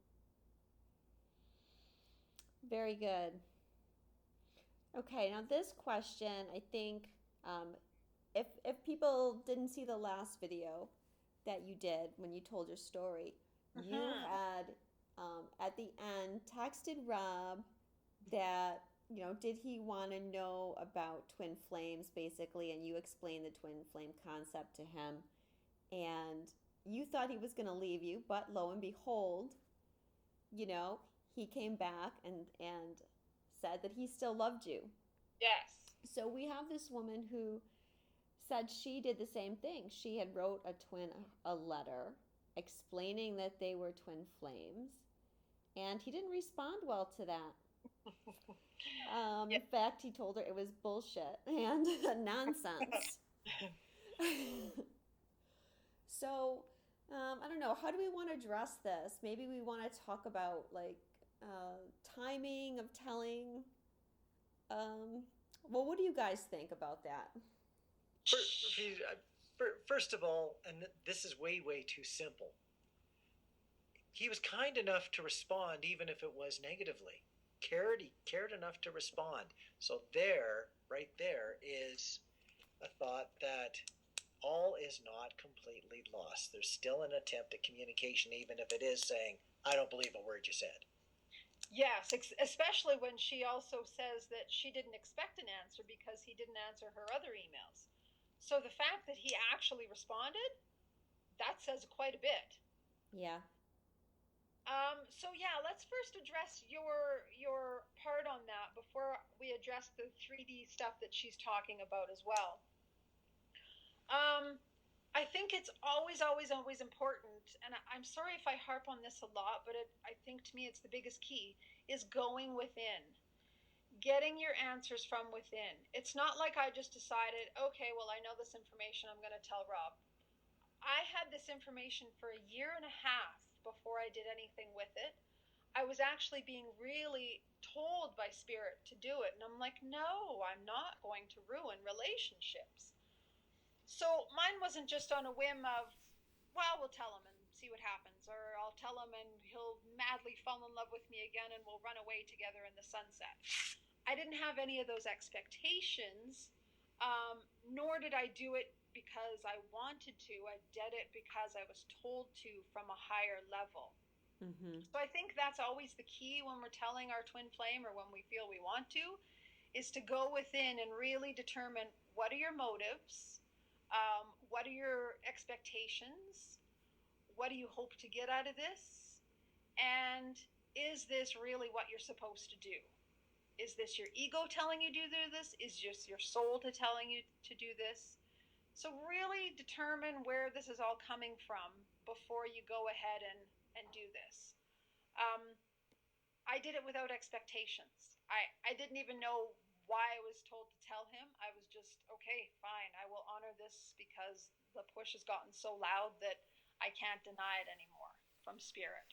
Very good. Okay, now this question, I think, if people didn't see the last video that you did when you told your story, you had at the end texted Rob that, did he want to know about twin flames, basically, and you explained the twin flame concept to him, and you thought he was going to leave you, but lo and behold, he came back and said that he still loved you. Yes. So we have this woman who said she did the same thing. She had wrote a twin a letter explaining that they were twin flames, and he didn't respond well to that. In fact, he told her it was bullshit and nonsense. So I don't know, how do we want to address this? Maybe we want to talk about timing of telling. Well, what do you guys think about that? First of all, and this is way too simple, he was kind enough to respond, even if it was negatively. He cared enough to respond. So right there is a thought that all is not completely lost. There's still an attempt at communication, even if it is saying, I don't believe a word you said. Yes, especially when she also says that she didn't expect an answer because he didn't answer her other emails. So the fact that he actually responded, that says quite a bit. Yeah. So yeah, let's first address your part on that before we address the 3D stuff that she's talking about as well. I think it's always important, and I'm sorry if I harp on this a lot, but I think to me it's the biggest key, is going within. Getting your answers from within. It's not like I just decided, okay, well, I know this information, I'm going to tell Rob. I had this information for a year and a half before I did anything with it. I was actually being really told by spirit to do it. And I'm like, no, I'm not going to ruin relationships. So mine wasn't just on a whim of, well, we'll tell him and see what happens, or I'll tell him and he'll madly fall in love with me again and we'll run away together in the sunset. I didn't have any of those expectations, nor did I do it because I wanted to. I did it because I was told to from a higher level. Mm-hmm. So I think that's always the key when we're telling our twin flame or when we feel we want to, is to go within and really determine what are your motives, what are your expectations, what do you hope to get out of this, and is this really what you're supposed to do? Is this your ego telling you to do this? Is just your soul telling you to do this? So really determine where this is all coming from before you go ahead and do this. Um, I did it without expectations. I didn't even know why I was told to tell him. I was just, okay, fine, I will honor this because the push has gotten so loud that I can't deny it anymore from spirit.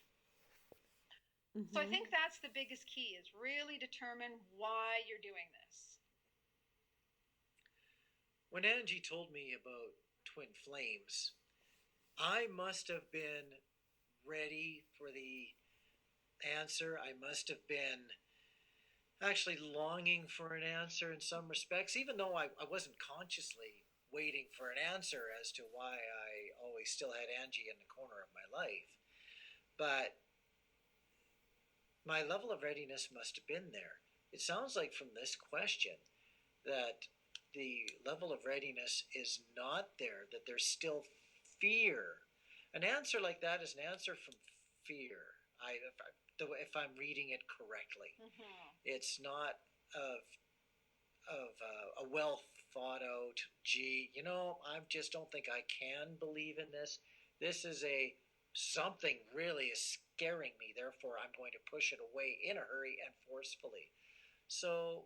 So I Mm-hmm. think that's the biggest key, is really determine why you're doing this. When Angie told me about twin flames, I must have been ready for the answer. I must have been actually longing for an answer in some respects, even though I wasn't consciously waiting for an answer as to why I always still had Angie in the corner of my life. But my level of readiness must have been there. It sounds like from this question that the level of readiness is not there, that there's still fear. An answer like that is an answer from fear. If I'm reading it correctly, it's not of a well thought out. Gee, I just don't think I can believe in this. This is a something really is scaring me. Therefore, I'm going to push it away in a hurry and forcefully. So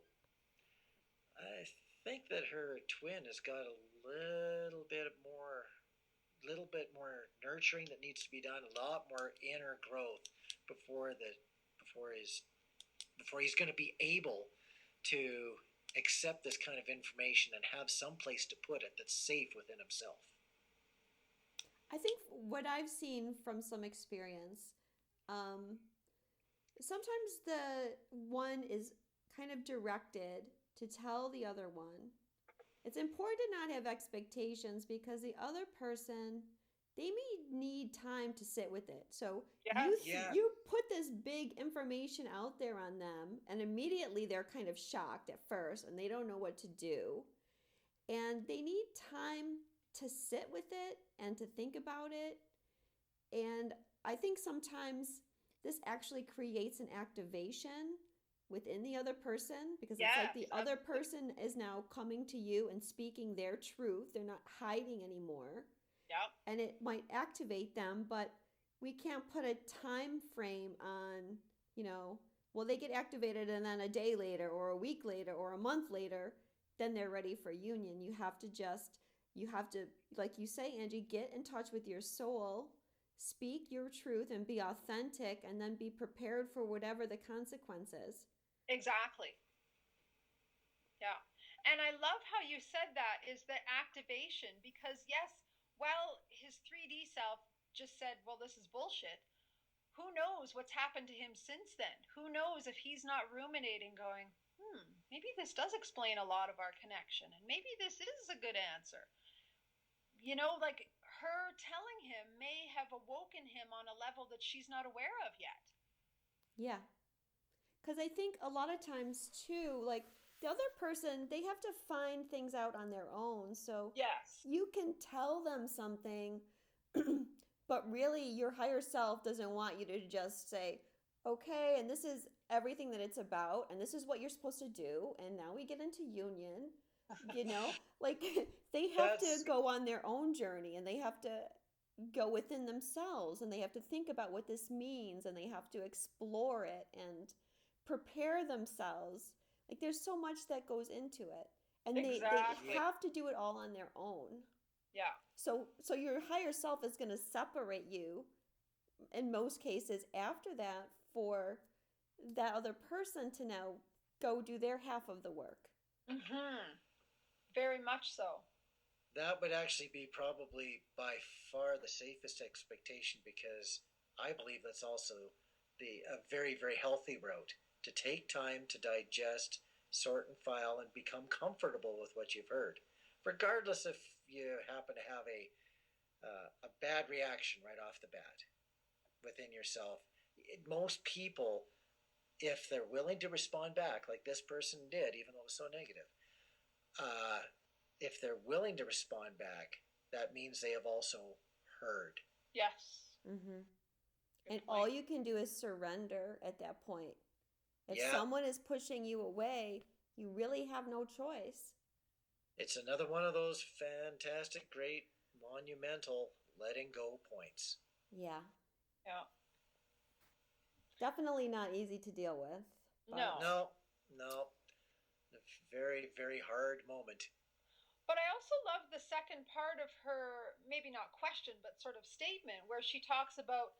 I think that her twin has got a little bit more nurturing that needs to be done, a lot more inner growth before the before his before he's going to be able to accept this kind of information and have some place to put it that's safe within himself. I think what I've seen from some experience, um, sometimes the one is kind of directed to tell the other one. It's important to not have expectations because the other person, they may need time to sit with it. So Yes. you put this big information out there on them, and immediately they're kind of shocked at first, and they don't know what to do, and they need time to sit with it and to think about it. And I think sometimes this actually creates an activation within the other person, because it's like the other person is now coming to you and speaking their truth. They're not hiding anymore. Yep. And it might activate them, but we can't put a time frame on, well, they get activated and then a day later or a week later or a month later, then they're ready for union. You have to, like you say, Angie, get in touch with your soul, speak your truth and be authentic, and then be prepared for whatever the consequences. Exactly. Yeah. And I love how you said that, is the activation, because yes, while his 3D self just said, well, this is bullshit, who knows what's happened to him since then? Who knows if he's not ruminating going, maybe this does explain a lot of our connection, and maybe this is a good answer. Like her telling him may have awoken him on a level that she's not aware of yet. Yeah. Because I think a lot of times too, like the other person, they have to find things out on their own. So yes, you can tell them something, but really your higher self doesn't want you to just say, okay, and this is everything that it's about, and this is what you're supposed to do, and now we get into union. Like they have to go on their own journey, and they have to go within themselves, and they have to think about what this means, and they have to explore it and prepare themselves. Like there's so much that goes into it, and exactly. they have to do it all on their own. Yeah. So your higher self is going to separate you in most cases after that for that other person to now go do their half of the work. Mm-hmm. Very much so. That would actually be probably by far the safest expectation, because I believe that's also a very, very healthy route to take time to digest, sort and file, and become comfortable with what you've heard, regardless if you happen to have a bad reaction right off the bat within yourself. Most people, if they're willing to respond back, like this person did, even though it was so negative, uh, if they're willing to respond back, that means they have also heard. Yes. Mm-hmm. Good And point. all you can do is surrender at that point. If Yeah. someone is pushing you away, you really have no choice. It's another one of those fantastic, great, monumental letting go points. Yeah. Yeah. Definitely not easy to deal with. But No. No. A very, very hard moment. But I also love the second part of her, maybe not question, but sort of statement, where she talks about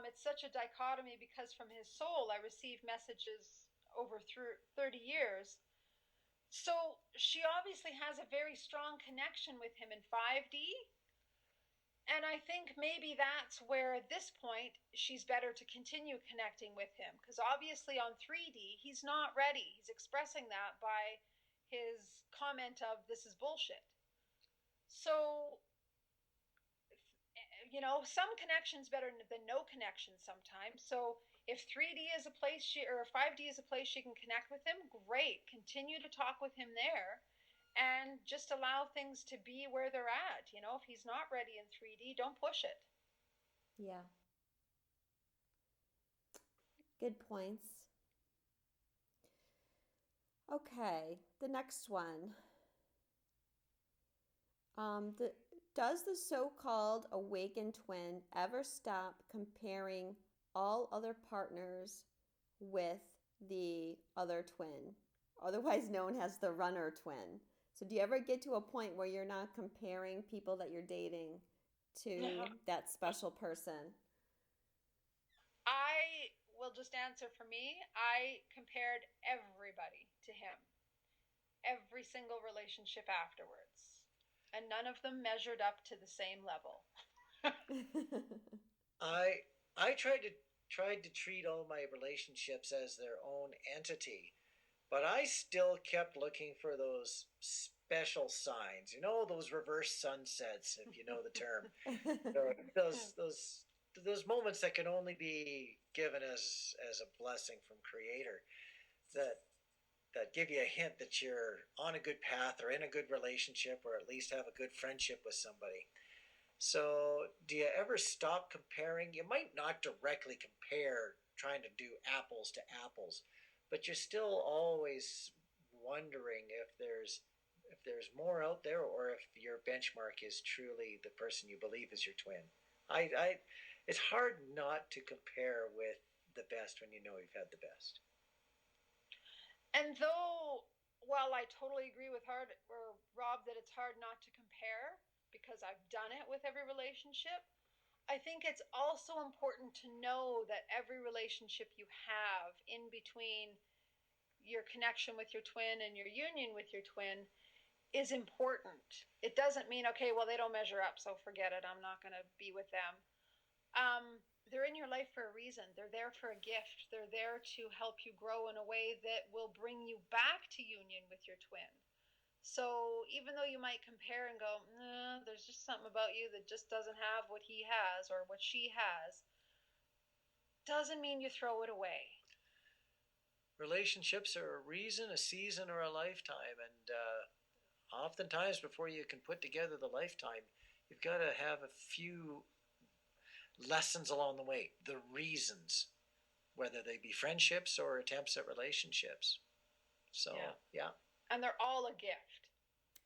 it's such a dichotomy because from his soul I received messages over 30 years. So she obviously has a very strong connection with him in 5D. And I think maybe that's where at this point she's better to continue connecting with him, because obviously on 3D he's not ready. He's expressing that by his comment of this is bullshit. So, some connection's better than no connection sometimes. So if 3D is a place or 5D is a place she can connect with him, great. Continue to talk with him there and just allow things to be where they're at. If he's not ready in 3D, don't push it. yeah. Good points. Okay, the next one. Does the so-called awakened twin ever stop comparing all other partners with the other twin, otherwise known as the runner twin? So do you ever get to a point where you're not comparing people that you're dating to that special person? I will just answer for me. I compared everybody to him, every single relationship afterwards, and none of them measured up to the same level. I tried to treat all my relationships as their own entity, but I still kept looking for those special signs. Those reverse sunsets, if you know the term. Those moments that can only be given as a blessing from Creator, that give you a hint that you're on a good path or in a good relationship, or at least have a good friendship with somebody. So, do you ever stop comparing? You might not directly compare, trying to do apples to apples, but you're still always wondering if there's more out there, or if your benchmark is truly the person you believe is your twin. It's hard not to compare with the best when you know you've had the best. And though, while I totally agree with Rob that it's hard not to compare because I've done it with every relationship, I think it's also important to know that every relationship you have in between your connection with your twin and your union with your twin is important. It doesn't mean, okay, well, they don't measure up, so forget it. I'm not going to be with them. They're in your life for a reason. They're there for a gift. They're there to help you grow in a way that will bring you back to union with your twin. So even though you might compare and go, there's just something about you that just doesn't have what he has or what she has, doesn't mean you throw it away. Relationships are a reason, a season, or a lifetime, and oftentimes before you can put together the lifetime, you've got to have a few lessons along the way, the reasons, whether they be friendships or attempts at relationships. So, yeah. And they're all a gift.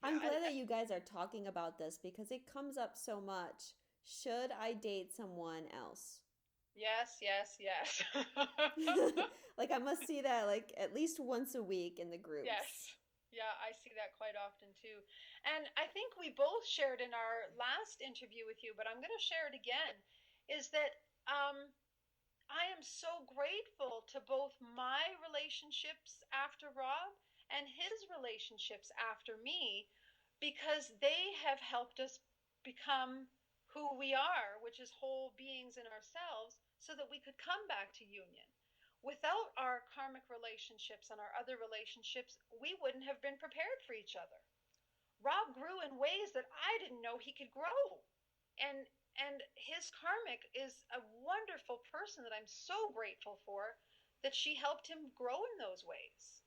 I'm glad that you guys are talking about this because it comes up so much. Should I date someone else? Yes. Like I must see that like at least once a week in the groups. Yes. Yeah, I see that quite often too. And I think we both shared in our last interview with you, but I'm going to share it again, is that um, I am so grateful to both my relationships after Rob and his relationships after me because they have helped us become who we are, which is whole beings in ourselves, so that we could come back to union. Without our karmic relationships and our other relationships, we wouldn't have been prepared for each other. Rob grew in ways that I didn't know he could grow. And his karmic is a wonderful person that I'm so grateful for that she helped him grow in those ways.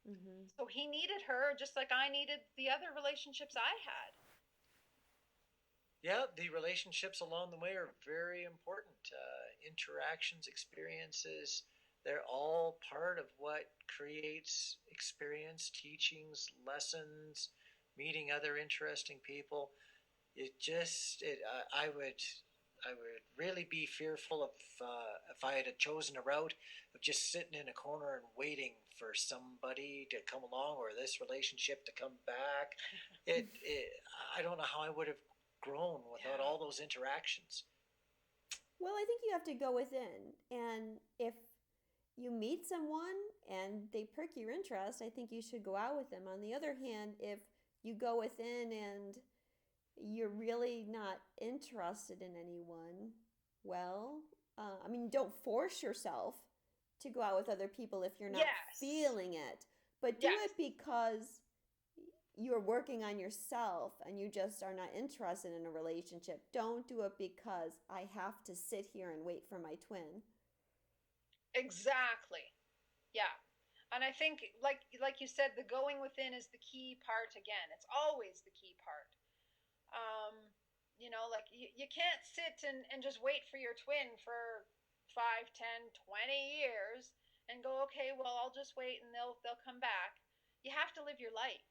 Mm-hmm. So he needed her just like I needed the other relationships I had. Yeah, the relationships along the way are very important. Interactions, experiences, they're all part of what creates experience, teachings, lessons, meeting other interesting people. I would really be fearful of if I had chosen a route of just sitting in a corner and waiting for somebody to come along or this relationship to come back. It I don't know how I would have grown without all those interactions. Well, I think you have to go within. And if you meet someone and they perk your interest, I think you should go out with them. On the other hand, if you go within and you're really not interested in anyone, well, I mean, don't force yourself to go out with other people if you're not Yes. feeling it, but do Yes. it because you're working on yourself and you just are not interested in a relationship. Don't do it because I have to sit here and wait for my twin. Exactly. Yeah. And I think like you said, the going within is the key part again. It's always the key part. Um, like you can't sit and just wait for your twin for 5, 10, 20 years and go, okay, well, I'll just wait and they'll come back. You have to live your life.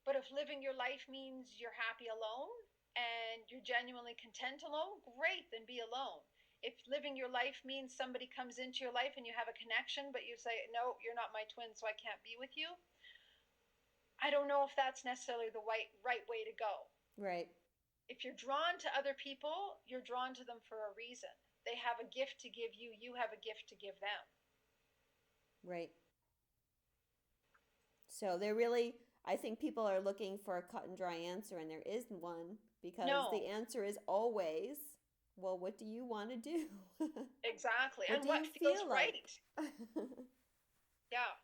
But if living your life means you're happy alone and you're genuinely content alone, great, then be alone. If living your life means somebody comes into your life and you have a connection, but you say, no, you're not my twin, so I can't be with you, I don't know if that's necessarily the right way to go. Right, If you're drawn to other people, you're drawn to them for a reason. They have a gift to give you, you have a gift to give them. right. So they're really, I think people are looking for a cut and dry answer, and there isn't one because the No, answer is always, well, what do you want to do? exactly. What And do what you feels feel like? right. Yeah.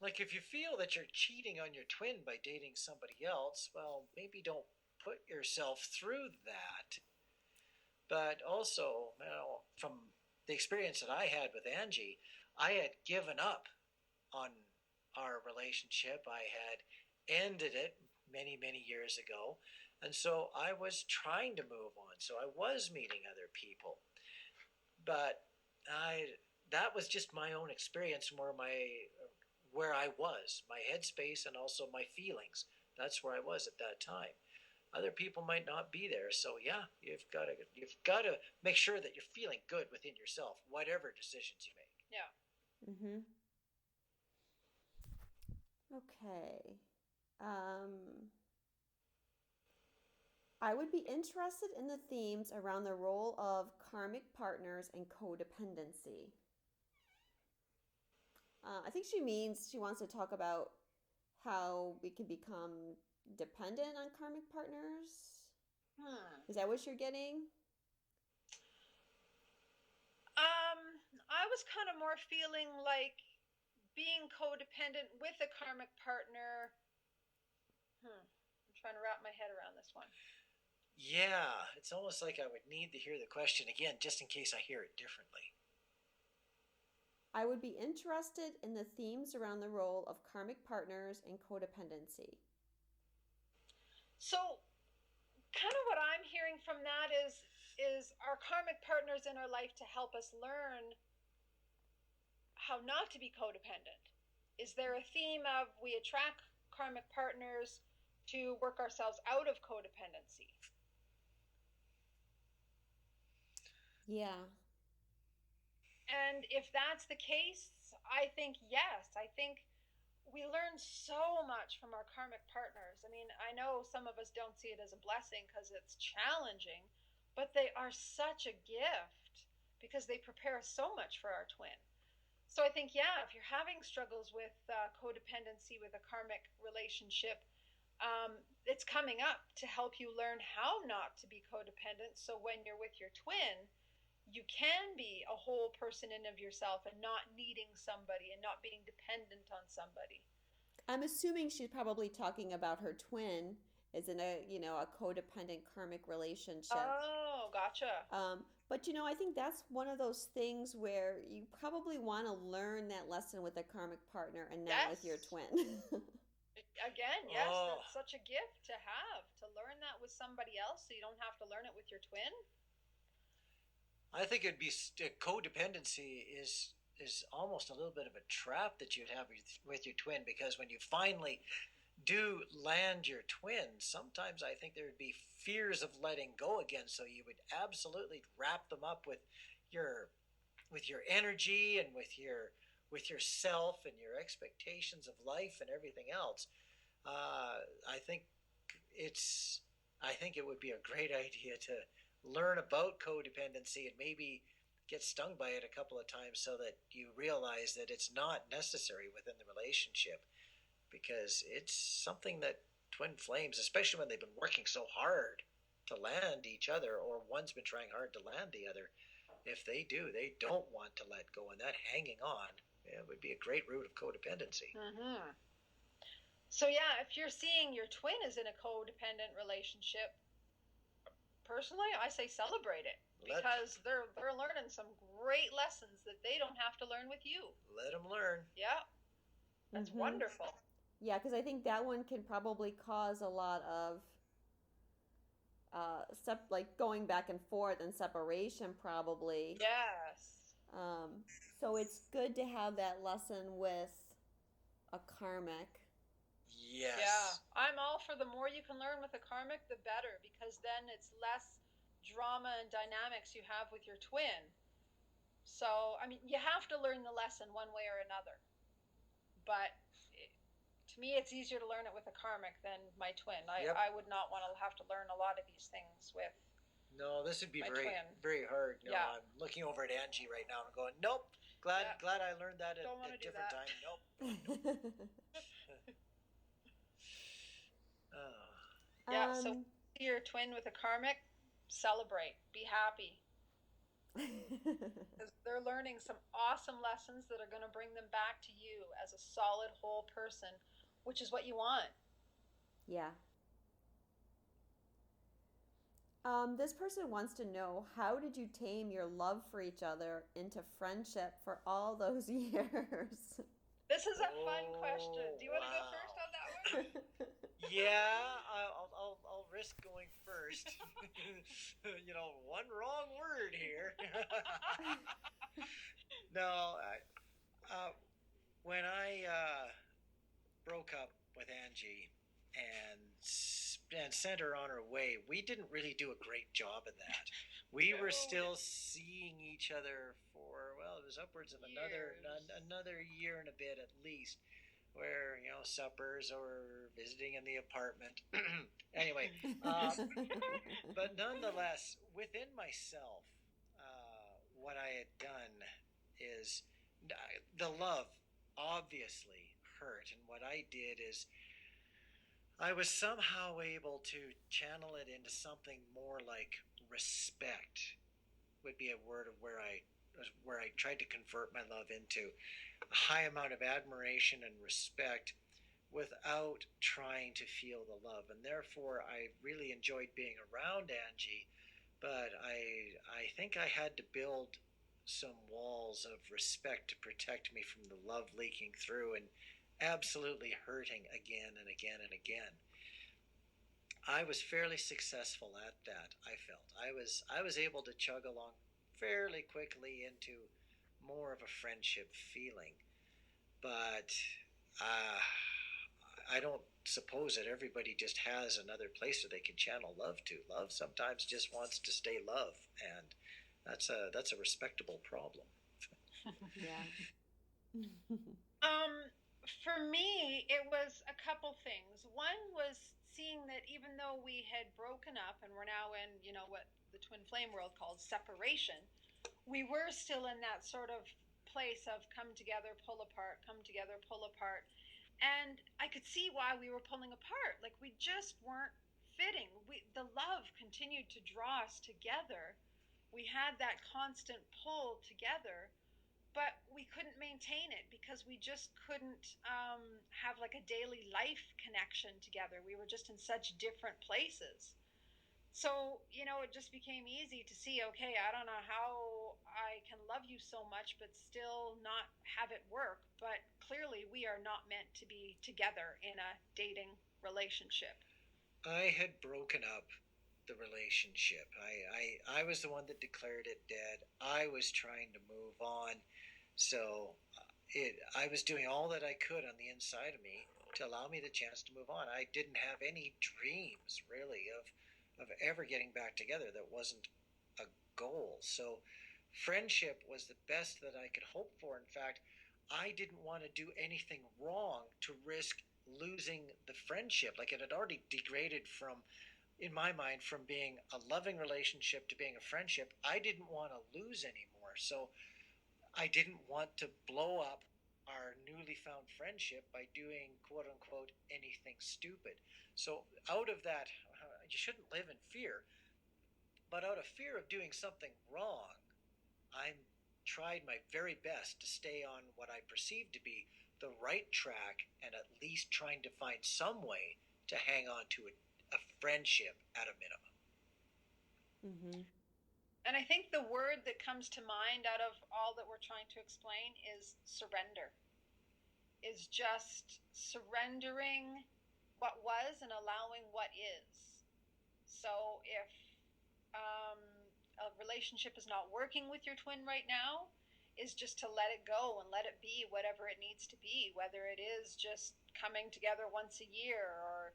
Like if you feel that you're cheating on your twin by dating somebody else, well, maybe don't put yourself through that. But also, from the experience that I had with Angie, I had given up on our relationship. I had ended it many, many years ago. And so I was trying to move on. So I was meeting other people. But I that was just my own experience where I was, my headspace and also my feelings. That's where I was at that time. Other people might not be there, so yeah, you've got to make sure that you're feeling good within yourself, whatever decisions you make. Yeah. Mm-hmm. Okay. Um, I would be interested in the themes around the role of karmic partners and codependency. I think she means she wants to talk about how we can become dependent on karmic partners. Hmm. Is that what you're getting? Um, I was kind of more feeling like being codependent with a karmic partner. I'm trying to wrap my head around this one. Yeah, it's almost like I would need to hear the question again just in case I hear it differently. I would be interested in the themes around the role of karmic partners and codependency. So, kind of what I'm hearing from that is our karmic partners in our life to help us learn how not to be codependent. Is there a theme of we attract karmic partners to work ourselves out of codependency? Yeah. And if that's the case, I think yes. I think we learn so much from our karmic partners. I mean, I know some of us don't see it as a blessing because it's challenging, but they are such a gift because they prepare us so much for our twin. So I think, yeah, if you're having struggles with codependency with a karmic relationship, it's coming up to help you learn how not to be codependent. So when you're with your twin, you can be a whole person in of yourself and not needing somebody and not being dependent on somebody. I'm assuming she's probably talking about her twin is in a, a codependent karmic relationship. Oh, gotcha. But I think that's one of those things where you probably want to learn that lesson with a karmic partner and not with your Yes. twin. Again, yes, Oh, that's such a gift to have, to learn that with somebody else so you don't have to learn it with your twin. I think it'd be codependency is almost a little bit of a trap that you'd have with your twin, because when you finally do land your twin, sometimes I think there would be fears of letting go again. So you would absolutely wrap them up your your energy and with yourself and your expectations of life and everything else. I think it's I think it would be a great idea to learn about codependency and maybe get stung by it a couple of times so that you realize that it's not necessary within the relationship, because it's something that twin flames, especially when they've been working so hard to land each other, or one's been trying hard to land the other, if they don't want to let go, and that hanging on, it would be a great root of codependency. Mm-hmm. So yeah, if you're seeing your twin is in a codependent relationship, personally, I say celebrate it because they're learning some great lessons that they don't have to learn with you. Let them learn. Yeah, that's Mm-hmm. wonderful. Yeah, because I think that one can probably cause a lot of like going back and forth and separation probably. Yes. Um, so it's good to have that lesson with a karmic. Yeah, Yes. I'm all for the more you can learn with a karmic, the better, because then it's less drama and dynamics you have with your twin. So, I mean, you have to learn the lesson one way or another. But to me, it's easier to learn it with a karmic than my twin. Yep. I would not want to have to learn a lot of these things with No, this would be my very twin. very hard. No, Yeah. I'm looking over at Angie right now and going, nope. Glad I learned that at Don't want a to do different that. time. Nope. Oh. Yeah, so um, your twin with a karmic, celebrate, be happy. Because they're learning some awesome lessons that are going to bring them back to you as a solid whole person, which is what you want. yeah. This person wants to know, how did you tame your love for each other into friendship for all those years? This is a fun question. Do you want to go Wow. first on that one? Yeah, I'll risk going first. One wrong word here. No, when I broke up with Angie and sent her on her way, we didn't really do a great job of that. We were still seeing each other for, well, it was upwards of another year and a bit at least, where suppers or visiting in the apartment. Anyway, but nonetheless, within myself, what I had done is the love obviously hurt, and what I did is I was somehow able to channel it into something more like respect, would be a word of where I tried to convert my love into a high amount of admiration and respect without trying to feel the love. And therefore I really enjoyed being around Angie, but I think I had to build some walls of respect to protect me from the love leaking through and absolutely hurting again and again and again. I was fairly successful at that. I felt I was able to chug along fairly quickly into more of a friendship feeling, but uh, I don't suppose that everybody just has another place that they can channel love to. Love sometimes just wants to stay love, and that's a respectable problem. Yeah. Um, For me, it was a couple things. One was seeing that even though we had broken up and we're now in, what the twin flame world calls separation, we were still in that sort of place of come together, pull apart, come together, pull apart. And I could see why we were pulling apart. Like we just weren't fitting. The love continued to draw us together. We had that constant pull together, but we couldn't maintain it because we just couldn't have like a daily life connection together. We were just in such different places. So, it just became easy to see, okay, I don't know how I can love you so much, but still not have it work. But clearly, we are not meant to be together in a dating relationship. I had broken up the relationship. I was the one that declared it dead. I was trying to move on. So I was doing all that I could on the inside of me to allow me the chance to move on. I didn't have any dreams really of ever getting back together. That wasn't a goal. So friendship was the best that I could hope for. In fact, I didn't want to do anything wrong to risk losing the friendship. Like it had already degraded from, in my mind, from being a loving relationship to being a friendship. I didn't want to lose anymore. So I didn't want to blow up our newly found friendship by doing quote unquote anything stupid. So out of that, you shouldn't live in fear, but out of fear of doing something wrong, I tried my very best to stay on what I perceived to be the right track and at least trying to find some way to hang on to a friendship at a minimum. Mm-hmm. And I think the word that comes to mind out of all that we're trying to explain is surrender, is just surrendering what was and allowing what is. So if um, a relationship is not working with your twin right now, is just to let it go and let it be whatever it needs to be, whether it is just coming together once a year or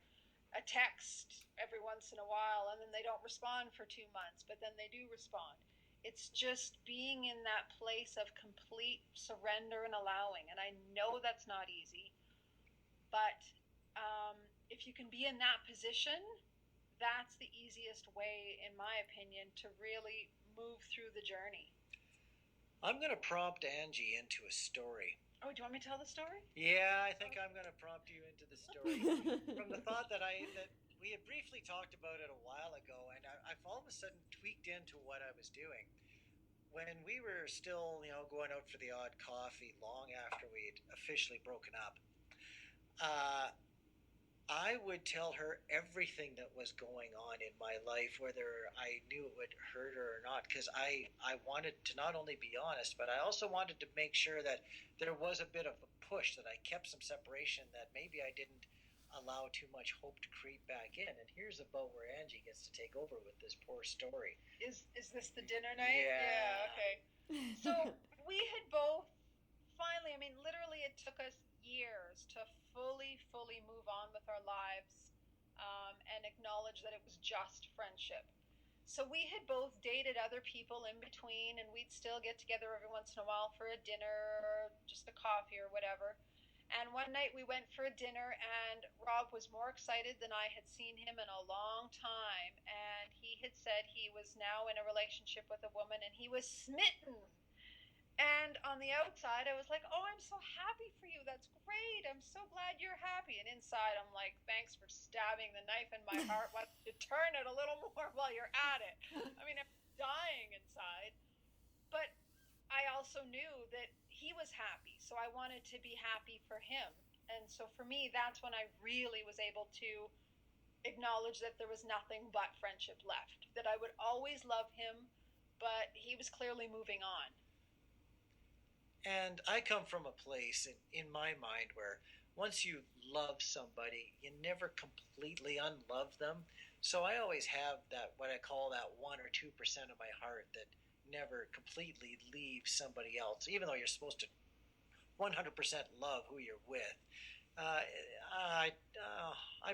a text every once in a while and then they don't respond for 2 months, but then they do respond. It's just being in that place of complete surrender and allowing. And I know that's not easy, but if you can be in that position, that's the easiest way, in my opinion, to really move through the journey. I'm going to prompt Angie into a story. Oh, do you want me to tell the story? Yeah, I think I'm going to prompt you into the story from the thought that we had briefly talked about it a while ago, and I've all of a sudden tweaked into what I was doing. When we were still, going out for the odd coffee long after we'd officially broken up, I would tell her everything that was going on in my life, whether I knew it would hurt her or not, because I wanted to not only be honest, but I also wanted to make sure that there was a bit of a push, that I kept some separation, that maybe I didn't allow too much hope to creep back in. And here's about where Angie gets to take over with this poor story. Is this the dinner night? Yeah. Okay. So we had both finally, I mean, literally, it took us years to fully move on with our lives and acknowledge that it was just friendship. So we had both dated other people in between, and we'd still get together every once in a while for a dinner or just a coffee or whatever. And one night we went for a dinner, and Rob was more excited than I had seen him in a long time. And he had said he was now in a relationship with a woman, and he was smitten. And on the outside, I was like, oh, I'm so happy for you. That's great. I'm so glad you're happy. And inside, I'm like, thanks for stabbing the knife in my heart. Why don't you turn it a little more while you're at it? I mean, I'm dying inside. But I also knew that he was happy. So I wanted to be happy for him. And so for me, that's when I really was able to acknowledge that there was nothing but friendship left, that I would always love him, but he was clearly moving on. And I come from a place in my mind where once you love somebody, you never completely unlove them. So I always have that, what I call that 1 or 2% of my heart that never completely leaves somebody else, even though you're supposed to 100% love who you're with. Uh, I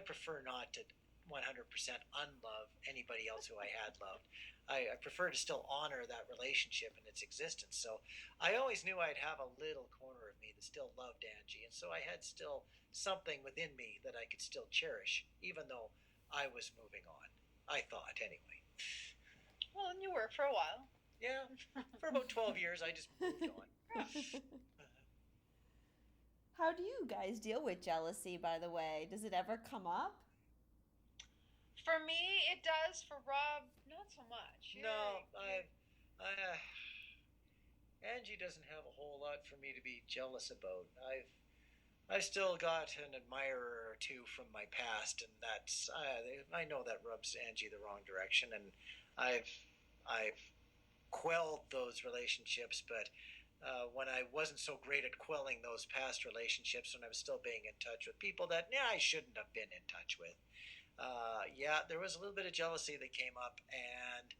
prefer not to 100% unlove anybody else who I had loved. I prefer to still honor that relationship and its existence. So I always knew I'd have a little corner of me that still loved Angie. And so I had still something within me that I could still cherish, even though I was moving on. I thought, anyway. Well, and you were for a while. Yeah, for about 12 years, I just moved on. How do you guys deal with jealousy, by the way? Does it ever come up? For me, it does. For Rob, not so much. No, Angie doesn't have a whole lot for me to be jealous about. I've still got an admirer or two from my past, and that's I know that rubs Angie the wrong direction, and I've quelled those relationships, but when I wasn't so great at quelling those past relationships, when I was still being in touch with people that I shouldn't have been in touch with, yeah, there was a little bit of jealousy that came up, and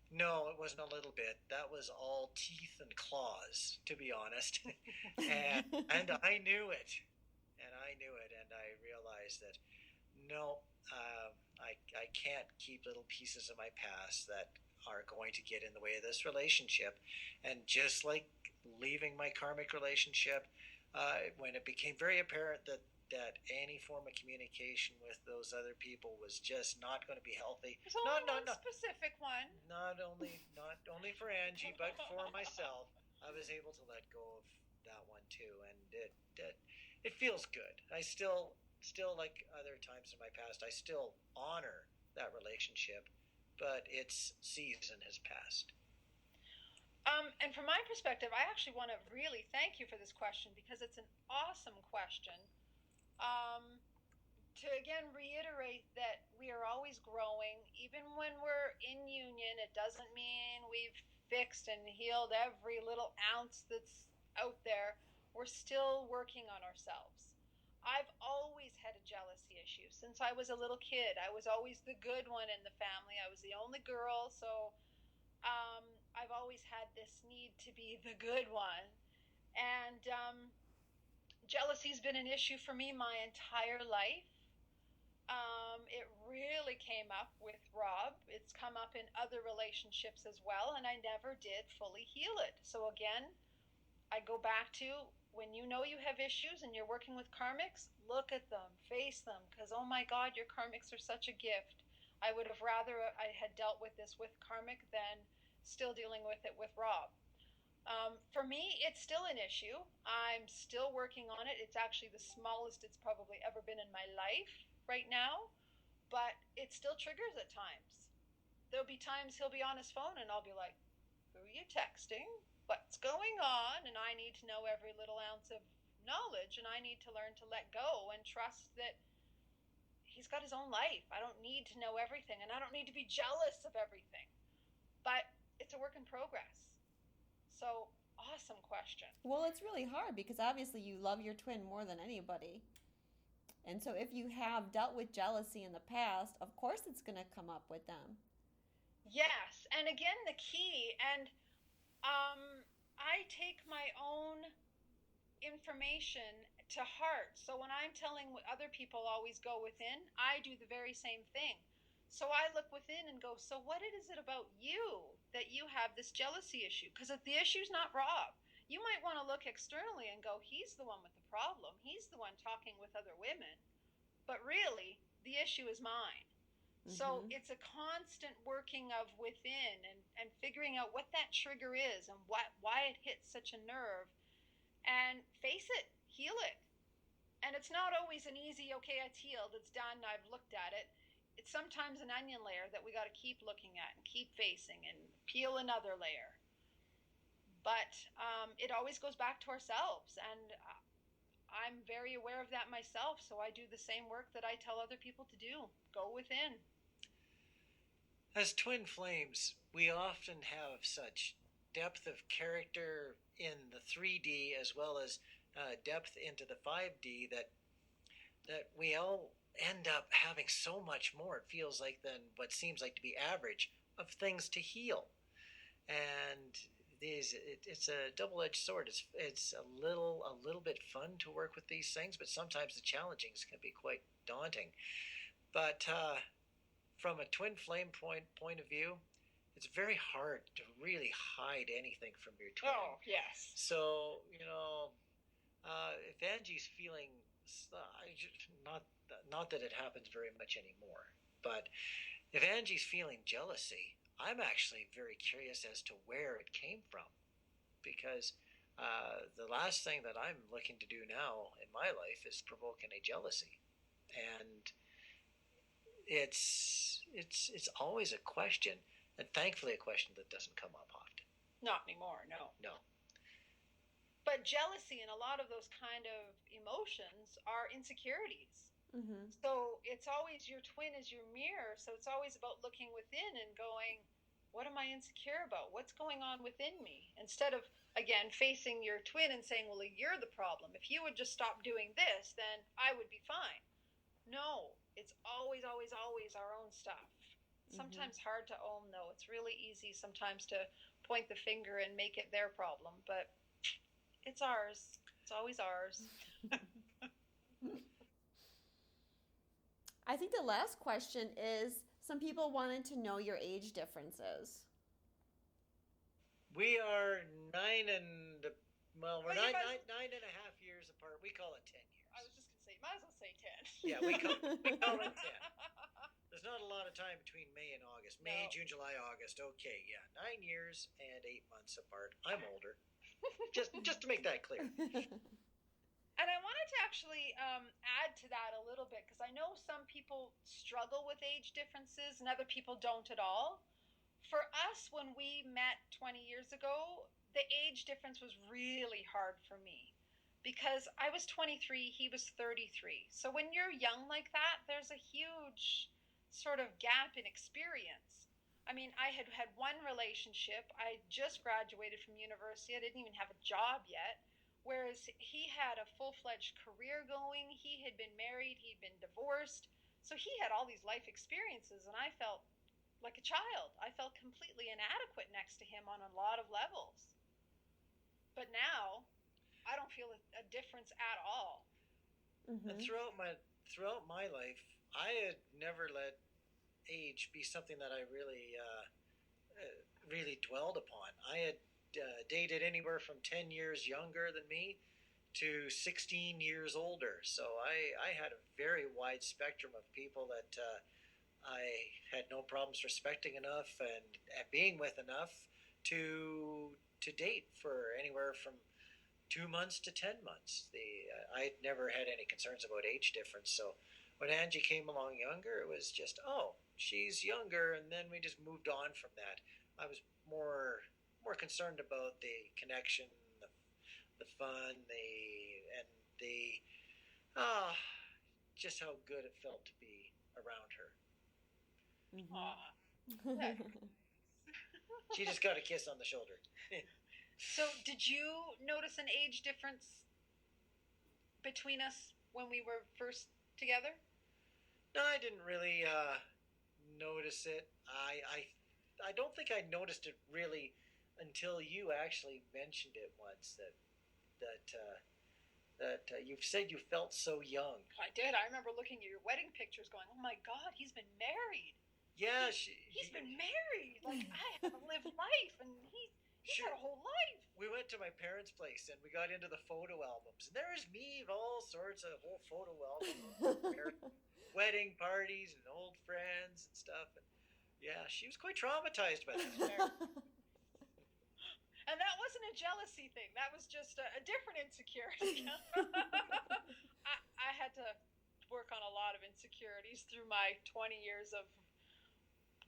no, it wasn't a little bit. That was all teeth and claws, to be honest. and I knew it. And I knew it. And I realized that, no, I can't keep little pieces of my past that are going to get in the way of this relationship. And just like leaving my karmic relationship, when it became very apparent that any form of communication with those other people was just not going to be healthy. There's only one specific one. Not only for Angie, but for myself. I was able to let go of that one too, and it feels good. I still like other times in my past, I still honor that relationship, but its season has passed. And from my perspective, I actually want to really thank you for this question, because it's an awesome question. To again reiterate that we are always growing, even when we're in union. It doesn't mean we've fixed and healed every little ounce that's out there. We're still working on ourselves. I've always had a jealousy issue since I was a little kid. I was always the good one in the family. I was the only girl, so I've always had this need to be the good one. And jealousy's been an issue for me my entire life. It really came up with Rob. It's come up in other relationships as well, and I never did fully heal it. So again, I go back to, when you know you have issues and you're working with karmics, look at them, face them, because oh my God, your karmics are such a gift. I would have rather I had dealt with this with karmic than still dealing with it with Rob. For me, it's still an issue. I'm still working on it. It's actually the smallest it's probably ever been in my life right now, but it still triggers at times. There'll be times he'll be on his phone and I'll be like, who are you texting? What's going on? And I need to know every little ounce of knowledge, and I need to learn to let go and trust that he's got his own life. I don't need to know everything, and I don't need to be jealous of everything. But it's a work in progress. So, awesome question. Well, it's really hard because obviously you love your twin more than anybody. And so if you have dealt with jealousy in the past, of course it's going to come up with them. Yes. And again, the key, and I take my own information to heart. So when I'm telling other people always go within, I do the very same thing. So I look within and go, so what is it about you that you have this jealousy issue? Because if the issue's not Rob, you might want to look externally and go, he's the one with the problem. He's the one talking with other women. But really, the issue is mine. Mm-hmm. So it's a constant working of within and figuring out what that trigger is and why it hits such a nerve. And face it, heal it. And it's not always an easy, okay, it's healed, it's done, I've looked at it. It's sometimes an onion layer that we got to keep looking at and keep facing and peel another layer. But it always goes back to ourselves, and I'm very aware of that myself, so I do the same work that I tell other people to do. Go within. As twin flames, we often have such depth of character in the 3D as well as depth into the 5D that we all end up having so much more, it feels like, than what seems like to be average of things to heal. And it's a double-edged sword. It's a little bit fun to work with these things, but sometimes the challengings can be quite daunting. But from a twin flame point of view, it's very hard to really hide anything from your twin. Oh, yes. So, If Angie's feeling, not not that it happens very much anymore, but if Angie's feeling jealousy, I'm actually very curious as to where it came from, because the last thing that I'm looking to do now in my life is provoke any jealousy, and it's always a question, and thankfully a question that doesn't come up often. Not anymore, no. No. But jealousy and a lot of those kind of emotions are insecurities. Mm-hmm. So it's always your twin is your mirror. So it's always about looking within and going, what am I insecure about? What's going on within me? Instead of, again, facing your twin and saying, well, you're the problem. If you would just stop doing this, then I would be fine. No, it's always, always, always our own stuff. Mm-hmm. Sometimes hard to own, though. It's really easy sometimes to point the finger and make it their problem, but it's ours. It's always ours. I think the last question is some people wanted to know your age differences. We are nine and well, we're Well, nine and a half years apart. We call it 10 years. I was just gonna say, you might as well say 10. Yeah, we call it 10. There's not a lot of time between May and August. May, No. June, July, August. Okay, yeah, 9 years and 8 months apart. I'm older. Just to make that clear. And I wanted to actually add to that a little bit because I know some people struggle with age differences and other people don't at all. For us, when we met 20 years ago, the age difference was really hard for me because I was 23, he was 33. So when you're young like that, there's a huge sort of gap in experience. I mean, I had had one relationship. I just graduated from university. I didn't even have a job yet. Whereas he had a full fledged career going, he had been married, he'd been divorced. So he had all these life experiences, and I felt like a child. I felt completely inadequate next to him on a lot of levels. But now, I don't feel a difference at all. Mm-hmm. And throughout my life, I had never let age be something that I really dwelled upon. I had dated anywhere from 10 years younger than me to 16 years older. So I had a very wide spectrum of people that I had no problems respecting enough and being with enough to date for anywhere from 2 months to 10 months. I'd never had any concerns about age difference. So when Angie came along younger, it was just, oh, she's younger, and then we just moved on from that. I was more concerned about the connection, the fun, the ah, just how good it felt to be around her. Mm-hmm. She just got a kiss on the shoulder. So, did you notice an age difference between us when we were first together? No, I didn't really notice it. I don't think I noticed it really until you actually mentioned it once that you've said you felt so young. I did. I remember looking at your wedding pictures going, oh my God, he's been married. Yeah, he's been married. Like, I haven't lived life, and he's had a whole life. We went to my parents' place, and we got into the photo albums. And there's me of all sorts of whole photo albums, wedding parties and old friends and stuff. And yeah, she was quite traumatized by that. And that wasn't a jealousy thing. That was just a different insecurity. I had to work on a lot of insecurities through my 20 years of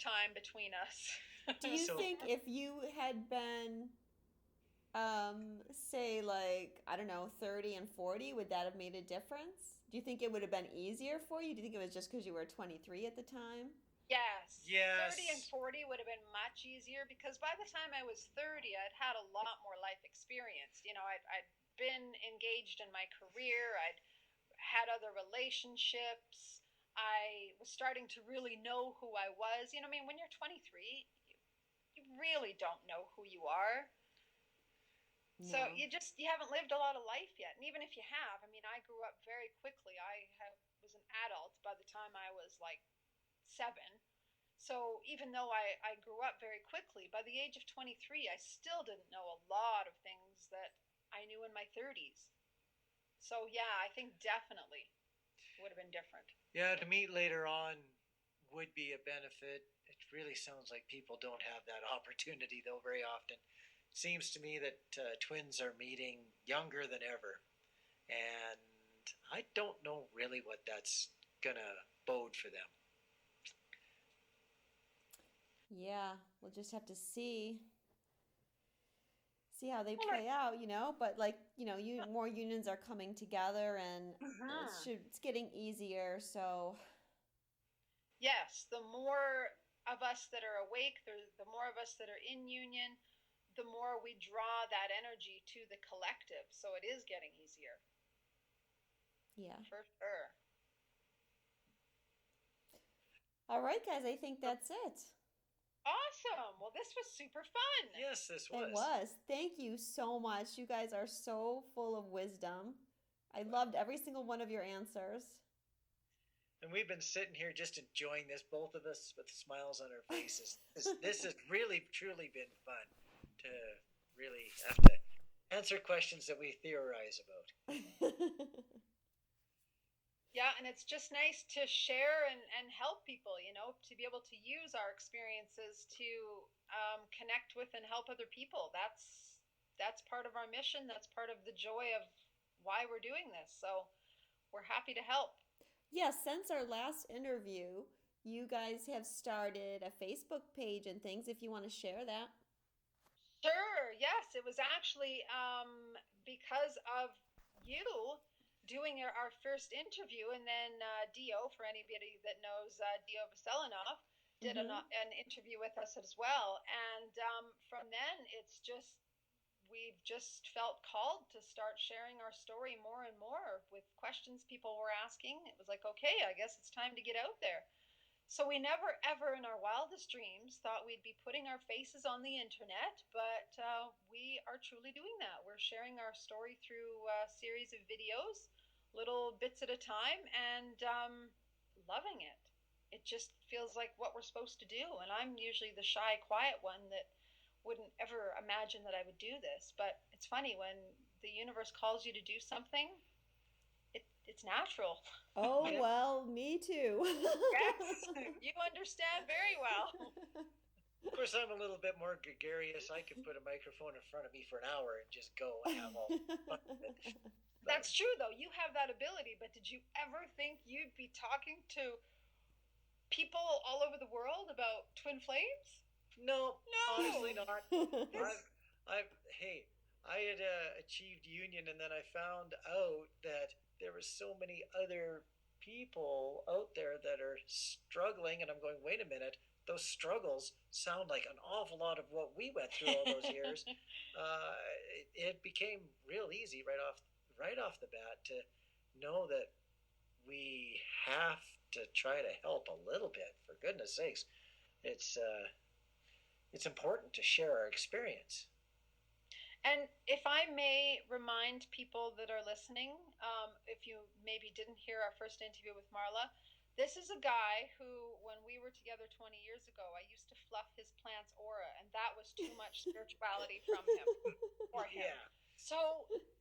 time between us. Do you think if you had been, say, like, I don't know, 30 and 40, would that have made a difference? Do you think it would have been easier for you? Do you think it was just because you were 23 at the time? Yes. Yes. 30 and 40 would have been much easier because by the time I was 30, I'd had a lot more life experience. You know, I'd been engaged in my career, I'd had other relationships, I was starting to really know who I was. You know, I mean, when you're 23, you really don't know who you are. No. So you haven't lived a lot of life yet. And even if you have, I mean, I grew up very quickly. Was an adult by the time I was like 7. So even though I grew up very quickly, by the age of 23, I still didn't know a lot of things that I knew in my 30s. So yeah, I think definitely would have been different. Yeah, to meet later on would be a benefit. It really sounds like people don't have that opportunity, though, very often. Seems to me that twins are meeting younger than ever. And I don't know really what that's going to bode for them. Yeah, we'll just have to see how they Well, play out, but like, more unions are coming together and it's getting easier, so yes, the more of us that are awake, the more of us that are in union, the more we draw that energy to the collective. So it is getting easier, yeah. for sure. All right, guys, I think that's it. Awesome. Well, this was super fun. Yes, this It was. was. Thank you so much. You guys are so full of wisdom. I loved every single one of your answers. And we've been sitting here just enjoying this, both of us with smiles on our faces. This has really, truly been fun to really have to answer questions that we theorize about. Yeah, and it's just nice to share and help people, to be able to use our experiences to connect with and help other people. That's part of our mission. That's part of the joy of why we're doing this. So we're happy to help. Yes, since our last interview, you guys have started a Facebook page and things if you want to share that. Sure. Yes, it was actually because of you doing our first interview, and then Dio, for anybody that knows Dio Veselinov, did Mm-hmm. an interview with us as well. And from then, we've just felt called to start sharing our story more and more with questions people were asking. It was like, okay, I guess it's time to get out there. So we never ever in our wildest dreams thought we'd be putting our faces on the internet, but we are truly doing that. We're sharing our story through a series of videos, little bits at a time, and loving it. It just feels like what we're supposed to do. And I'm usually the shy, quiet one that wouldn't ever imagine that I would do this. But it's funny when the universe calls you to do something, it's natural. Oh, well, me too. Yes, you understand very well. Of course, I'm a little bit more gregarious. I could put a microphone in front of me for an hour and just go and have all fun with it. That's true, though. You have that ability, but did you ever think you'd be talking to people all over the world about twin flames? No, honestly No. not. This, Hey, I had achieved union, and then I found out that there were so many other people out there that are struggling, and I'm going, wait a minute, those struggles sound like an awful lot of what we went through all those years. uh, it became real easy right off the bat to know that we have to try to help a little bit. For goodness sakes, it's uh, it's important to share our experience. and if I may remind people that are listening, if you maybe didn't hear our first interview with Marla, this is a guy who, when we were together 20 years ago, I used to fluff his plant's aura, and that was too much spirituality from him. For him. Yeah. So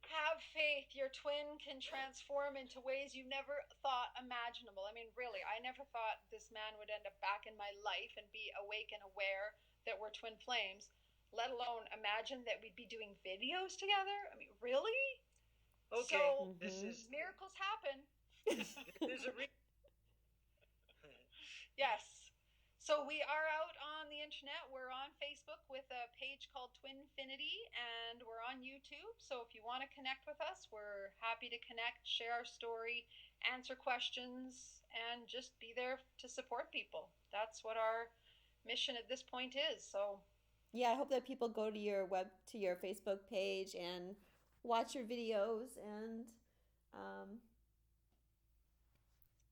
have faith. Your twin can transform into ways you never thought imaginable. I mean, really, I never thought this man would end up back in my life and be awake and aware that we're twin flames, let alone imagine that we'd be doing videos together. I mean, really? Okay. So This is miracles happen. this is a Yes. So we are out on the internet. We're on Facebook with a page called Twinfinity, and we're on YouTube. So if you want to connect with us, we're happy to connect, share our story, answer questions, and just be there to support people. That's what our mission at this point is. So Yeah, I hope that people go to your Facebook page and watch your videos um, and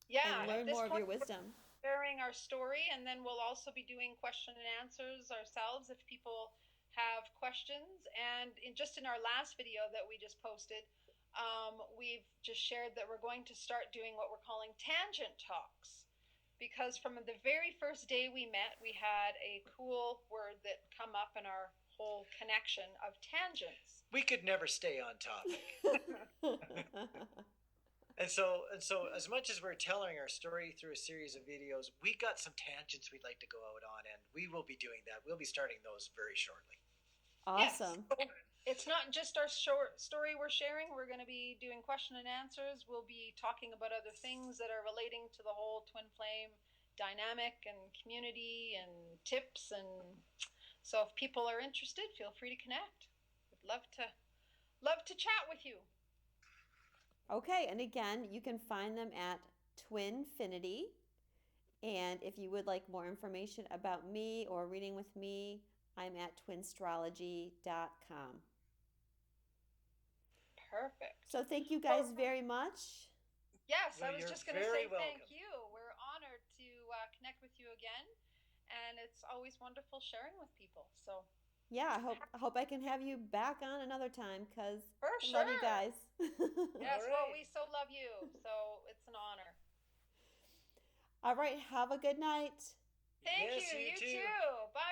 yeah, at learn this more of point, your wisdom. sharing our story, and then we'll also be doing question and answers ourselves if people have questions. And just in our last video that we just posted, we've just shared that we're going to start doing what we're calling tangent talks. Because from the very first day we met, we had a cool word that come up in our whole connection of tangents. We could never stay on topic. And so as much as we're telling our story through a series of videos, we got some tangents we'd like to go out on, and we will be doing that. We'll be starting those very shortly. Awesome. Yes. It's not just our short story we're sharing. We're going to be doing question and answers. We'll be talking about other things that are relating to the whole twin flame dynamic and community and tips. And so if people are interested, feel free to connect. We'd love to chat with you. Okay, and again, you can find them at Twinfinity. And if you would like more information about me or reading with me, I'm at Twinstrology.com. Perfect. So thank you guys very much. Yes, Well, I was you're just going to say very welcome. thank you. We're honored to connect with you again, and it's always wonderful sharing with people. So Yeah, I hope I can have you back on another time because for I sure. love you guys. Yes, All well, right. we so love you. So it's an honor. All right, have a good night. Thank Yes, you. you You too. too. Bye.